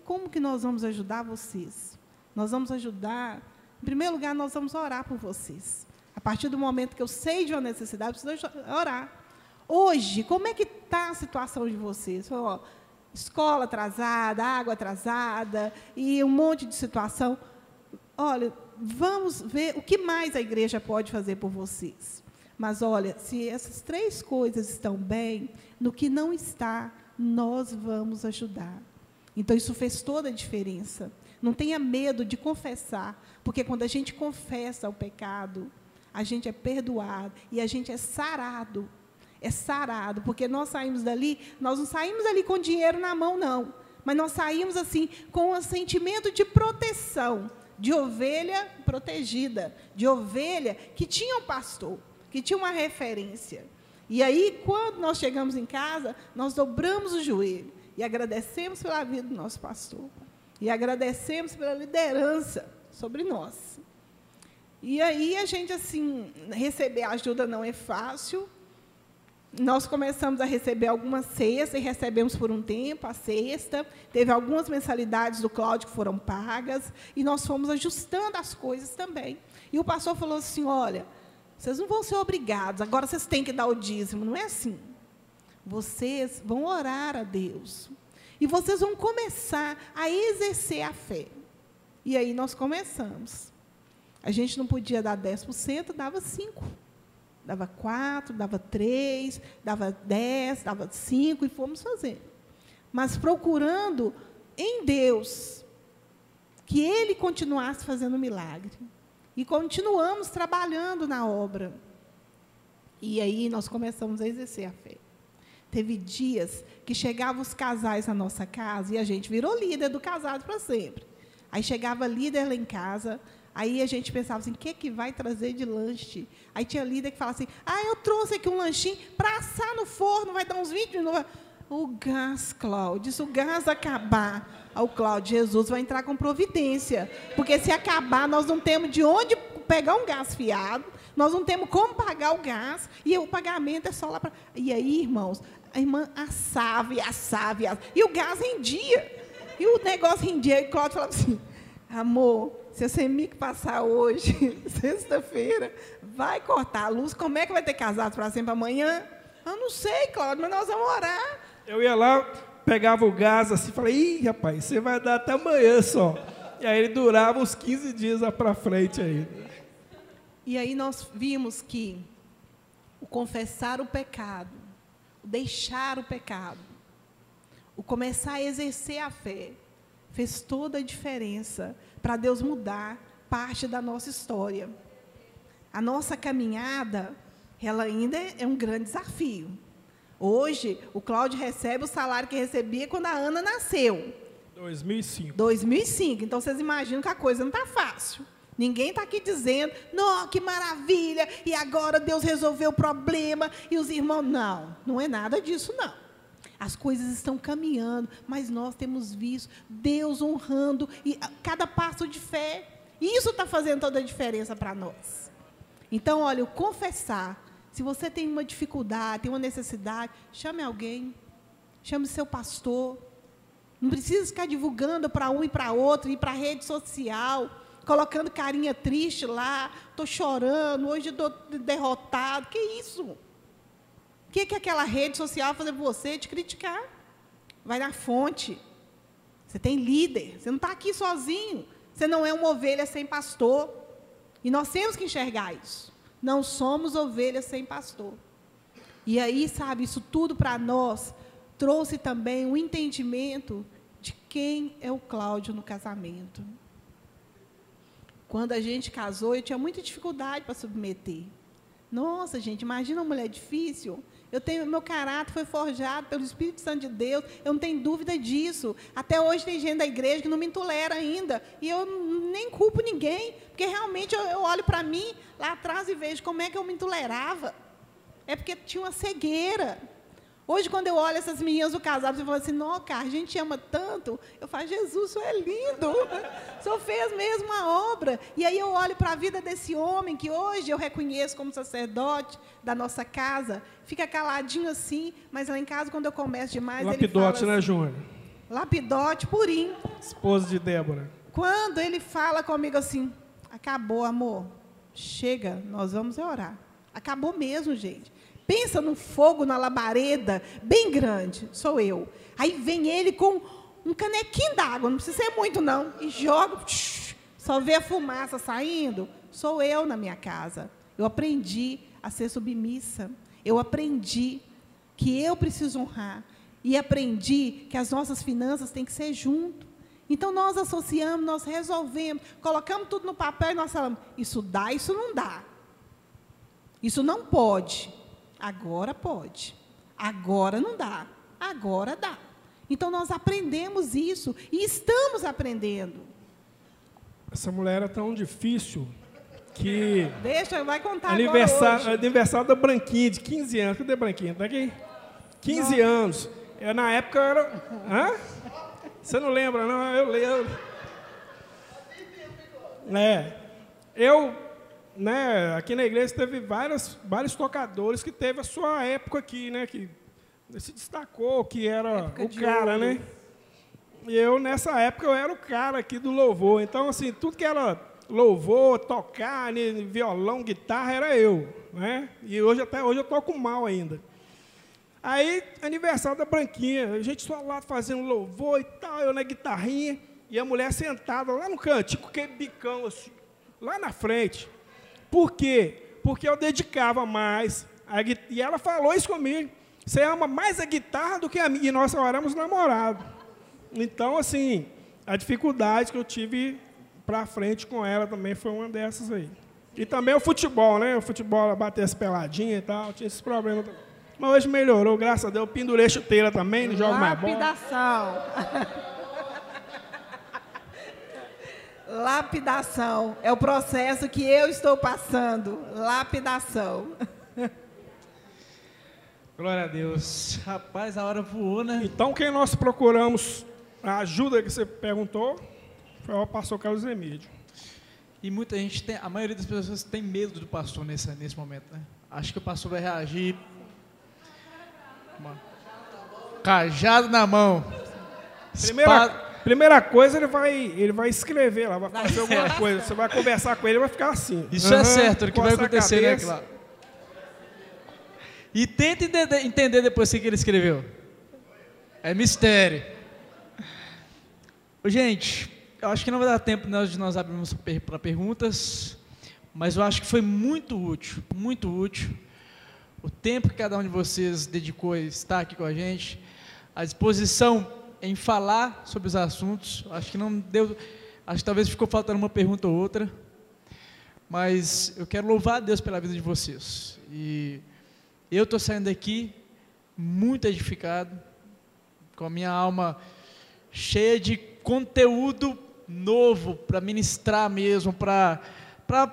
S5: Como que nós vamos ajudar vocês? Nós vamos ajudar, em primeiro lugar, nós vamos orar por vocês. A partir do momento que eu sei de uma necessidade, eu preciso orar. Hoje, como é que está a situação de vocês? Escola atrasada, água atrasada, e um monte de situação. Olha, vamos ver o que mais a igreja pode fazer por vocês. Mas, olha, se essas 3 coisas estão bem, no que não está, nós vamos ajudar. Então, isso fez toda a diferença. Não tenha medo de confessar, porque quando a gente confessa o pecado, a gente é perdoado e a gente é sarado. É sarado, porque nós saímos dali, nós não saímos dali com dinheiro na mão, não. Mas nós saímos assim, com um sentimento de proteção, de ovelha protegida, de ovelha que tinha um pastor, que tinha uma referência. E aí, quando nós chegamos em casa, nós dobramos o joelho e agradecemos pela vida do nosso pastor. E agradecemos pela liderança sobre nós. E aí, a gente, assim, receber ajuda não é fácil. Nós começamos a receber algumas cestas e recebemos por um tempo a cesta. Teve algumas mensalidades do Cláudio que foram pagas e nós fomos ajustando as coisas também. E o pastor falou assim, olha, vocês não vão ser obrigados, agora vocês têm que dar o dízimo. Não é assim. Vocês vão orar a Deus e vocês vão começar a exercer a fé. E aí nós começamos. A gente não podia dar 10%, dava 5%. Dava 4, dava 3, dava 10, dava 5, e fomos fazer. Mas procurando em Deus que Ele continuasse fazendo milagre. E continuamos trabalhando na obra. E aí nós começamos a exercer a fé. Teve dias que chegavam os casais na nossa casa, e a gente virou líder do casado para sempre. Aí chegava líder lá em casa. Aí a gente pensava assim, o que vai trazer de lanche? Aí tinha líder que falava assim, eu trouxe aqui um lanchinho para assar no forno, vai dar uns 20 minutos. O gás, Cláudio, se o gás acabar, o Cláudio, Jesus vai entrar com providência. Porque se acabar, nós não temos de onde pegar um gás fiado, nós não temos como pagar o gás, e o pagamento é só lá para... E aí, irmãos, a irmã assava, e o gás rendia. E o negócio rendia, e o Cláudio falava assim, amor, se a CEMIC passar hoje, sexta-feira, vai cortar a luz, como é que vai ter casado para sempre amanhã? Eu não sei, Cláudio, mas nós vamos orar.
S4: Eu ia lá, pegava o gás assim, falei, rapaz, você vai dar até amanhã só. E aí ele durava uns 15 dias lá para frente ainda.
S5: E aí nós vimos que o confessar o pecado, o deixar o pecado, o começar a exercer a fé, fez toda a diferença para Deus mudar parte da nossa história. A nossa caminhada, ela ainda é um grande desafio. Hoje, o Cláudio recebe o salário que recebia quando a Ana nasceu.
S4: 2005.
S5: 2005. Então, vocês imaginam que a coisa não está fácil. Ninguém está aqui dizendo, não, que maravilha, e agora Deus resolveu o problema, e os irmãos... Não, não é nada disso, não. As coisas estão caminhando, mas nós temos visto Deus honrando e cada passo de fé. E isso está fazendo toda a diferença para nós. Então, olha, o confessar. Se você tem uma dificuldade, tem uma necessidade, chame alguém. Chame seu pastor. Não precisa ficar divulgando para um e para outro, ir para a rede social, colocando carinha triste lá, estou chorando, hoje estou derrotado. Que isso? O que aquela rede social vai fazer por você? Te criticar. Vai na fonte. Você tem líder. Você não está aqui sozinho. Você não é uma ovelha sem pastor. E nós temos que enxergar isso. Não somos ovelhas sem pastor. E aí, sabe, isso tudo para nós trouxe também um entendimento de quem é o Cláudio no casamento. Quando a gente casou, eu tinha muita dificuldade para submeter. Nossa, gente, imagina uma mulher difícil. Meu caráter foi forjado pelo Espírito Santo de Deus, eu não tenho dúvida disso. Até hoje tem gente da igreja que não me tolera ainda. E eu nem culpo ninguém, porque realmente eu olho para mim lá atrás e vejo como é que eu me tolerava. É porque tinha uma cegueira. Hoje, quando eu olho essas meninas do casal, você fala assim, não, cara, a gente ama tanto. Eu falo, Jesus, o senhor é lindo. O senhor fez mesmo a obra. E aí eu olho para a vida desse homem, que hoje eu reconheço como sacerdote da nossa casa, fica caladinho assim, mas lá em casa, quando eu começo demais,
S4: Lapidote,
S5: ele fala assim,
S4: né, Júnior?
S5: Lapidote, purinho.
S4: Esposa de Débora.
S5: Quando ele fala comigo assim, acabou, amor, chega, nós vamos orar. Acabou mesmo, gente. Pensa num fogo na labareda, bem grande, sou eu. Aí vem ele com um canequinho d'água, não precisa ser muito não, e joga, só vê a fumaça saindo, sou eu na minha casa. Eu aprendi a ser submissa, eu aprendi que eu preciso honrar, e aprendi que as nossas finanças têm que ser junto. Então, nós associamos, nós resolvemos, colocamos tudo no papel e nós falamos, isso dá, isso não dá. Isso não pode. Agora pode. Agora não dá. Agora dá. Então, nós aprendemos isso e estamos aprendendo.
S4: Essa mulher era tão difícil que...
S5: Deixa, vai contar agora hoje.
S4: Aniversário da Branquinha, de 15 anos. Cadê a Branquinha? Está aqui? 15 anos. Na época eu era... Hã? Você não lembra, não? Eu lembro. Aqui na igreja teve vários tocadores que teve a sua época aqui, né? Que se destacou, que era o cara, né? E eu, nessa época, eu era o cara aqui do louvor. Então, assim, tudo que era louvor, tocar, violão, guitarra, era eu, né? E até hoje eu toco mal ainda. Aí, aniversário da Branquinha, a gente só lá fazendo louvor e tal, eu na guitarrinha, e a mulher sentada lá no cantinho, com aquele bicão assim, lá na frente. Por quê? Porque eu dedicava mais, e ela falou isso comigo, você ama mais a guitarra do que a minha, e nós só éramos namorados. Então, assim, a dificuldade que eu tive para frente com ela também foi uma dessas aí. E também o futebol, né? O futebol, bater as peladinhas e tal, tinha esses problemas também. Mas hoje melhorou, graças a Deus. Eu pendurei chuteira também, não jogo mais bola.
S5: Lapidação. Lapidação. É o processo que eu estou passando. Lapidação.
S1: Glória a Deus. Rapaz, a hora voou, né?
S4: Então, quem nós procuramos a ajuda que você perguntou foi o pastor Carlos Emílio.
S1: E muita gente a maioria das pessoas tem medo do pastor nesse momento, né? Acho que o pastor vai reagir... Cajado na mão.
S4: Primeira coisa, ele vai escrever lá, vai fazer alguma coisa. Você vai conversar com ele, vai ficar assim.
S1: Isso é certo, o que vai acontecer, né, claro. E tenta entender depois o que ele escreveu. É mistério. Gente, eu acho que não vai dar tempo de nós abrirmos para perguntas, mas eu acho que foi muito útil, o tempo que cada um de vocês dedicou a estar aqui com a gente, a disposição em falar sobre os assuntos. Acho que não deu, acho que talvez ficou faltando uma pergunta ou outra, mas eu quero louvar a Deus pela vida de vocês. E eu estou saindo daqui muito edificado, com a minha alma cheia de conteúdo novo para ministrar mesmo, para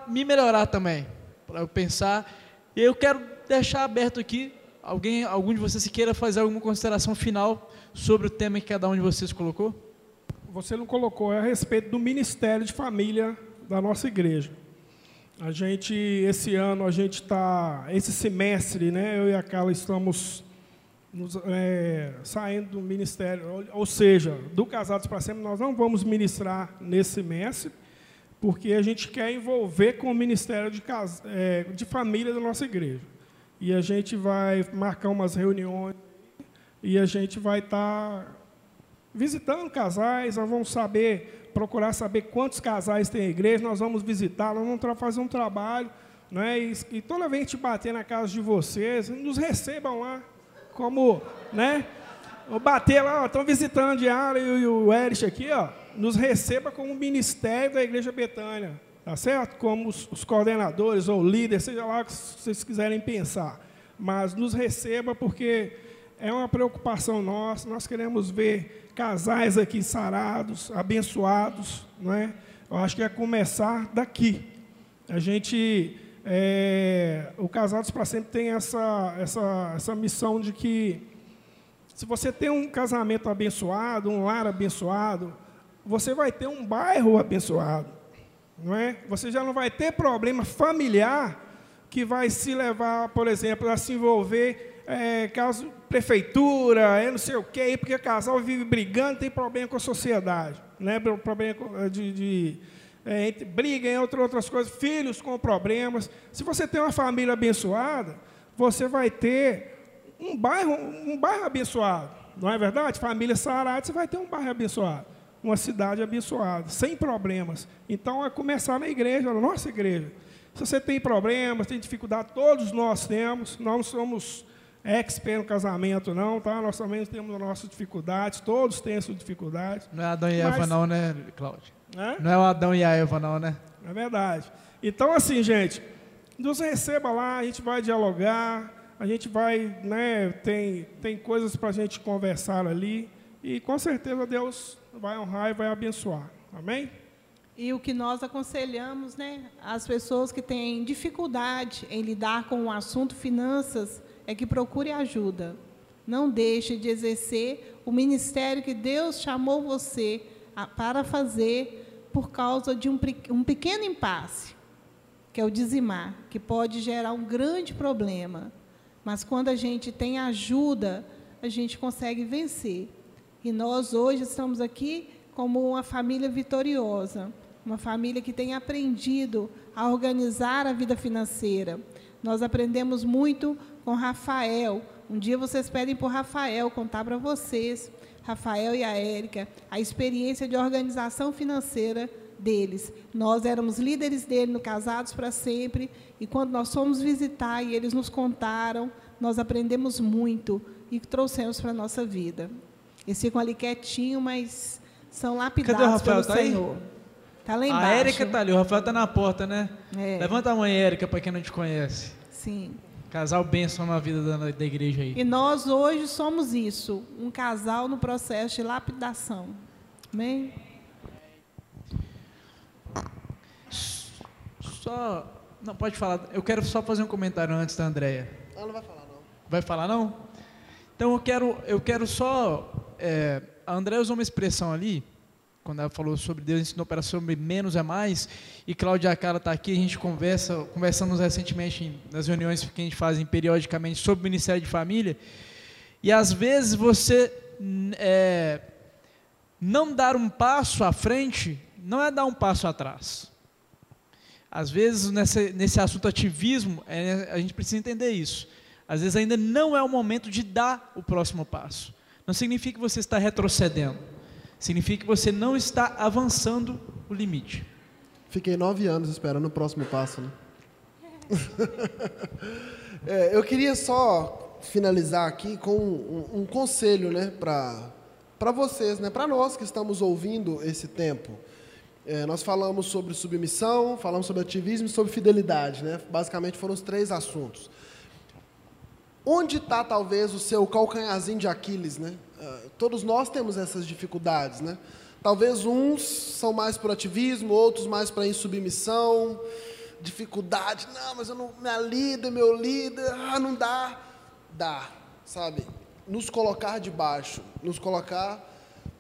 S1: me melhorar também, para eu pensar. E eu quero deixar aberto aqui, algum de vocês que queira fazer alguma consideração final sobre o tema que cada um de vocês colocou?
S4: Você não colocou, é a respeito do Ministério de Família da nossa igreja. A gente, esse ano, esse semestre, né, eu e a Carla estamos saindo do ministério, ou seja, do Casados para Sempre, nós não vamos ministrar nesse semestre, porque a gente quer envolver com o Ministério de Família da nossa igreja. E a gente vai marcar umas reuniões, e a gente vai estar visitando casais, nós vamos procurar saber quantos casais tem a igreja, nós vamos visitar, nós vamos fazer um trabalho, né, e toda vez que a gente bater na casa de vocês, nos recebam lá, como, né, vou bater lá, estão visitando a Diária e o Erich aqui, ó, nos receba como ministério da Igreja Betânia, tá certo? Como os coordenadores ou líderes, seja lá o que vocês quiserem pensar, mas nos receba porque é uma preocupação nossa, nós queremos ver casais aqui sarados, abençoados, não é? Eu acho que é começar daqui. A gente, o Casados para Sempre tem essa missão de que, se você tem um casamento abençoado, um lar abençoado, você vai ter um bairro abençoado, não é? Você já não vai ter problema familiar que vai se levar, por exemplo, a se envolver caso prefeitura, não sei o quê, porque o casal vive brigando, tem problema com a sociedade, né? Problema entre briga em outras coisas, filhos com problemas. Se você tem uma família abençoada, você vai ter um bairro abençoado, não é verdade? Família sarada, você vai ter um bairro abençoado, uma cidade abençoada, sem problemas. Então, é começar na igreja, na nossa igreja. Se você tem problemas, tem dificuldade, todos nós temos, nós não somos expert no casamento, não, tá? Nós também temos as nossas dificuldades, todos têm as suas dificuldades.
S1: Não é Adão e Eva, não, né, Cláudio?
S4: É?
S1: Não é o Adão e a Eva, não, né?
S4: É verdade. Então, assim, gente, nos receba lá, a gente vai dialogar, a gente vai, né, tem coisas para a gente conversar ali, e com certeza Deus vai honrar e vai abençoar. Amém?
S5: E o que nós aconselhamos, né, as pessoas que têm dificuldade em lidar com o assunto finanças, é que procure ajuda. Não deixe de exercer o ministério que Deus chamou você para fazer por causa de um pequeno impasse, que é o dizimar, que pode gerar um grande problema. Mas quando a gente tem ajuda, a gente consegue vencer. E nós hoje estamos aqui como uma família vitoriosa, uma família que tem aprendido a organizar a vida financeira. Nós aprendemos muito com Rafael. Um dia vocês pedem para o Rafael contar para vocês, Rafael e a Érica, a experiência de organização financeira deles. Nós éramos líderes dele no Casados para Sempre, e quando nós fomos visitar e eles nos contaram, nós aprendemos muito e trouxemos para a nossa vida. Eles ficam ali quietinhos, mas são lapidados pelo Senhor. Está lá embaixo.
S1: A Érica está ali, o Rafael está na porta, né?
S5: É.
S1: Levanta a mão, Érica, para quem não te conhece.
S5: Sim.
S1: Casal bênção na vida da igreja aí.
S5: E nós hoje somos isso, um casal no processo de lapidação. Amém?
S1: Não, pode falar. Eu quero só fazer um comentário antes da Andréia.
S2: Ela não vai falar, não.
S1: Vai falar, não? Então, eu quero só... a Andréia usou uma expressão ali, quando ela falou sobre Deus, ensinou para sobre menos é mais, e Cláudia e a Carla está aqui, a gente conversamos recentemente nas reuniões que a gente faz periodicamente sobre o Ministério de Família, e às vezes você não dar um passo à frente, não é dar um passo atrás. Às vezes, nesse assunto ativismo, a gente precisa entender isso. Às vezes ainda não é o momento de dar o próximo passo. Não significa que você está retrocedendo. Significa que você não está avançando o limite.
S2: Fiquei 9 anos esperando o próximo passo, né? Eu queria só finalizar aqui com um conselho, né, para vocês, né, para nós que estamos ouvindo esse tempo. Nós falamos sobre submissão, falamos sobre ativismo e sobre fidelidade, né? Basicamente foram os 3 assuntos. Onde está, talvez, o seu calcanharzinho de Aquiles, né? Todos nós temos essas dificuldades, né? Talvez uns são mais por ativismo, outros mais para insubmissão, dificuldade. Não, mas eu não, minha líder, meu líder, não dá. Dá, sabe? Nos colocar debaixo, nos colocar,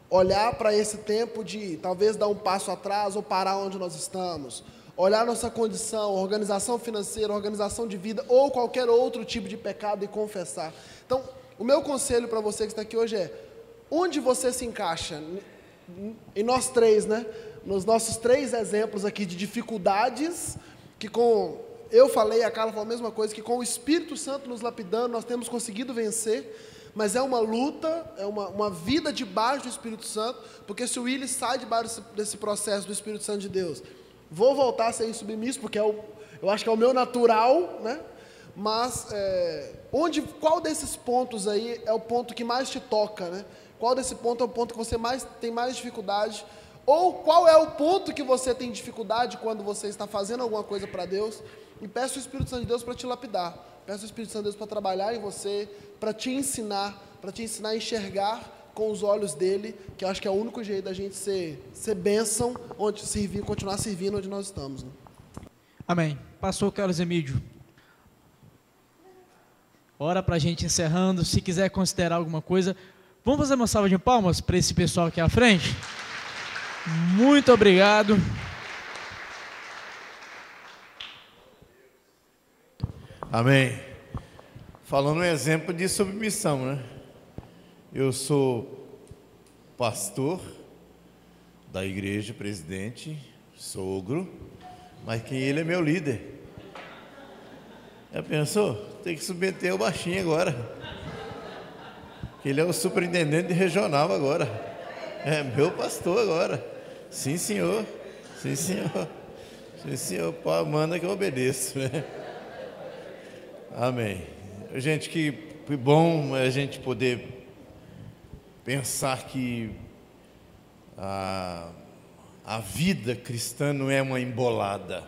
S2: olhar para esse tempo de talvez dar um passo atrás ou parar onde nós estamos. Olhar nossa condição, organização financeira, organização de vida ou qualquer outro tipo de pecado e confessar. Então, o meu conselho para você que está aqui hoje é: onde você se encaixa? Em nós três, né? Nos nossos 3 exemplos aqui de dificuldades, que eu falei, a Carla falou a mesma coisa, que com o Espírito Santo nos lapidando, nós temos conseguido vencer, mas é uma luta, é uma vida debaixo do Espírito Santo, porque se o Willis sai debaixo desse processo do Espírito Santo de Deus, vou voltar a ser insubmisso, porque eu acho que é o meu natural, né? Mas qual desses pontos aí é o ponto que mais te toca, né? Qual desse ponto é o ponto que você tem mais dificuldade? Ou qual é o ponto que você tem dificuldade quando você está fazendo alguma coisa para Deus? E peça o Espírito Santo de Deus para te lapidar. Peça o Espírito Santo de Deus para trabalhar em você, para te ensinar a enxergar com os olhos dele, que eu acho que é o único jeito da gente ser bênção, continuar servindo onde nós estamos. Né?
S1: Amém. Pastor Carlos Emílio. Ora para a gente encerrando, se quiser considerar alguma coisa. Vamos fazer uma salva de palmas para esse pessoal aqui à frente? Muito obrigado.
S6: Amém. Falando um exemplo de submissão, né? Eu sou pastor da igreja, presidente, sogro, mas quem ele é meu líder. Já pensou? Tem que submeter o baixinho agora. Que ele é o superintendente regional agora. É meu pastor agora. Sim, senhor. Sim, senhor. Sim, senhor. Pô, manda que eu obedeço, né? Amém. Gente, que bom a gente poder pensar que a vida cristã não é uma embolada.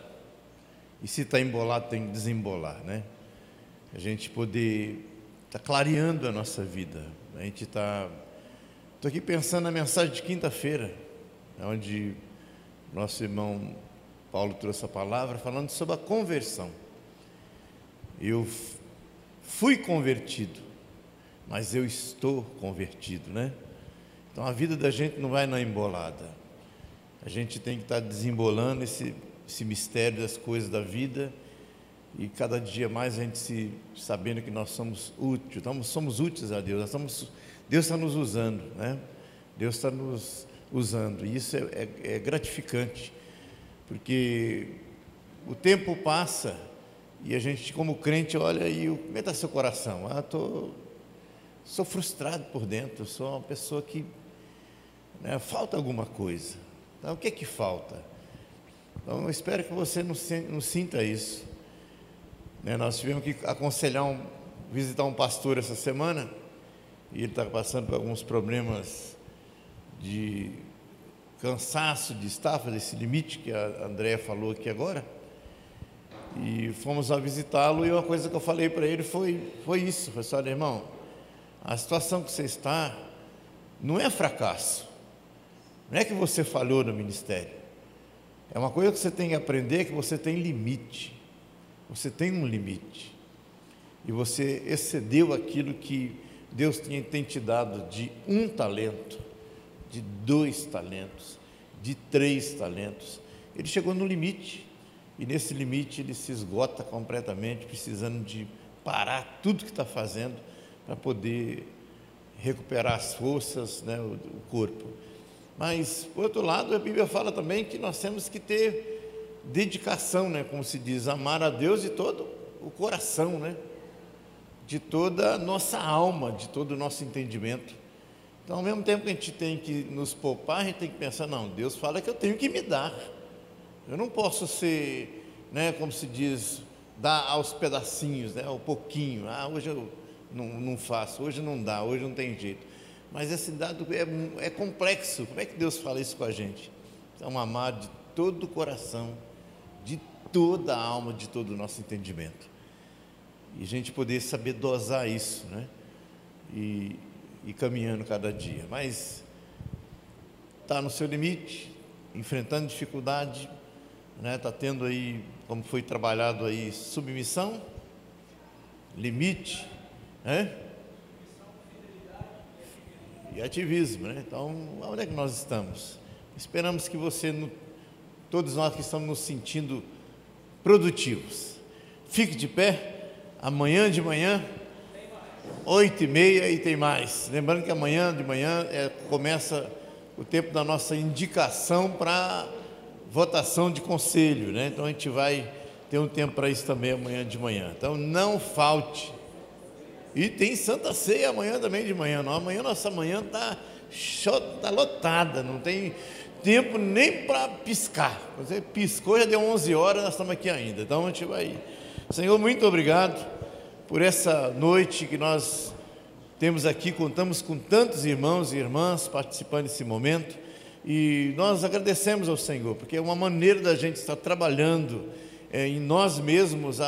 S6: E se está embolado, tem que desembolar, né? A gente poder estar clareando a nossa vida. A gente estou aqui pensando na mensagem de quinta-feira, onde nosso irmão Paulo trouxe a palavra falando sobre a conversão. Eu fui convertido, mas eu estou convertido, né? Então a vida da gente não vai na embolada. A gente tem que estar desembolando esse mistério das coisas da vida, e cada dia mais a gente sabendo que nós somos úteis, somos úteis a Deus, Deus está nos usando, né? Deus está nos usando, e isso é gratificante, porque o tempo passa e a gente, como crente, olha e como está seu coração? Sou frustrado por dentro, sou uma pessoa que, né, falta alguma coisa. Então, o que é que falta? Então, eu espero que você não sinta isso. Né, nós tivemos que visitar um pastor essa semana, e ele está passando por alguns problemas de cansaço, de estafa, desse limite que a Andréa falou aqui agora. E fomos lá visitá-lo, e uma coisa que eu falei para ele foi isso. Falei assim: olha, irmão, a situação que você está não é fracasso, não é que você falhou no ministério, é uma coisa que você tem que aprender, que você tem limite, você tem um limite, e você excedeu aquilo que Deus tem te dado, de 1 talento, de 2 talentos, de 3 talentos. Ele chegou no limite, e nesse limite ele se esgota completamente, precisando de parar tudo que está fazendo para poder recuperar as forças, né, o corpo. Mas, por outro lado, a Bíblia fala também que nós temos que ter dedicação, né, como se diz, amar a Deus de todo o coração, né, de toda a nossa alma, de todo o nosso entendimento. Então, ao mesmo tempo que a gente tem que nos poupar, a gente tem que pensar: não, Deus fala que eu tenho que me dar. Eu não posso ser, né, como se diz, dar aos pedacinhos, né, ao pouquinho. Hoje eu não faço, hoje não dá, hoje não tem jeito. Mas esse dado é complexo. Como é que Deus fala isso com a gente? Então, amar de todo o coração, de toda a alma, de todo o nosso entendimento. E a gente poder saber dosar isso, né? E caminhando cada dia. Mas está no seu limite, enfrentando dificuldade, né? Está tendo aí, como foi trabalhado aí, submissão, limite, né? E ativismo, né? Então, onde é que nós estamos? Esperamos que você, todos nós que estamos nos sentindo produtivos, fique de pé, amanhã de manhã, 8h30 e tem mais. Lembrando que amanhã de manhã começa o tempo da nossa indicação para votação de conselho, né? Então a gente vai ter um tempo para isso também amanhã de manhã. Então não falte. E tem Santa Ceia amanhã também de manhã. Não, amanhã nossa manhã está lotada, não tem tempo nem para piscar. Você piscou, já deu 11 horas, nós estamos aqui ainda. Então a gente vai. Senhor, muito obrigado por essa noite que nós temos aqui, contamos com tantos irmãos e irmãs participando desse momento, e nós agradecemos ao Senhor, porque é uma maneira da gente estar trabalhando em nós mesmos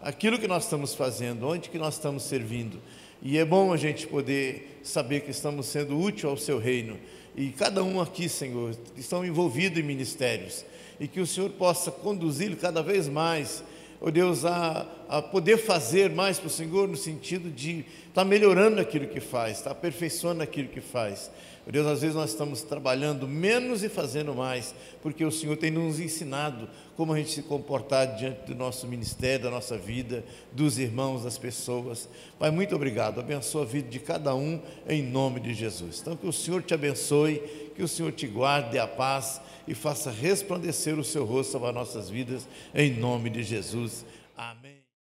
S6: aquilo que nós estamos fazendo, onde que nós estamos servindo, e é bom a gente poder saber que estamos sendo útil ao Seu reino, e cada um aqui, Senhor, estão envolvidos em ministérios, e que o Senhor possa conduzi-lo cada vez mais, ó Deus, a poder fazer mais para o Senhor, no sentido de estar melhorando aquilo que faz, estar aperfeiçoando aquilo que faz. Ó Deus, às vezes nós estamos trabalhando menos e fazendo mais, porque o Senhor tem nos ensinado como a gente se comportar diante do nosso ministério, da nossa vida, dos irmãos, das pessoas. Pai, muito obrigado, abençoa a vida de cada um, em nome de Jesus. Então, que o Senhor te abençoe, que o Senhor te guarde, dê a paz e faça resplandecer o seu rosto sobre as nossas vidas, em nome de Jesus. Amém.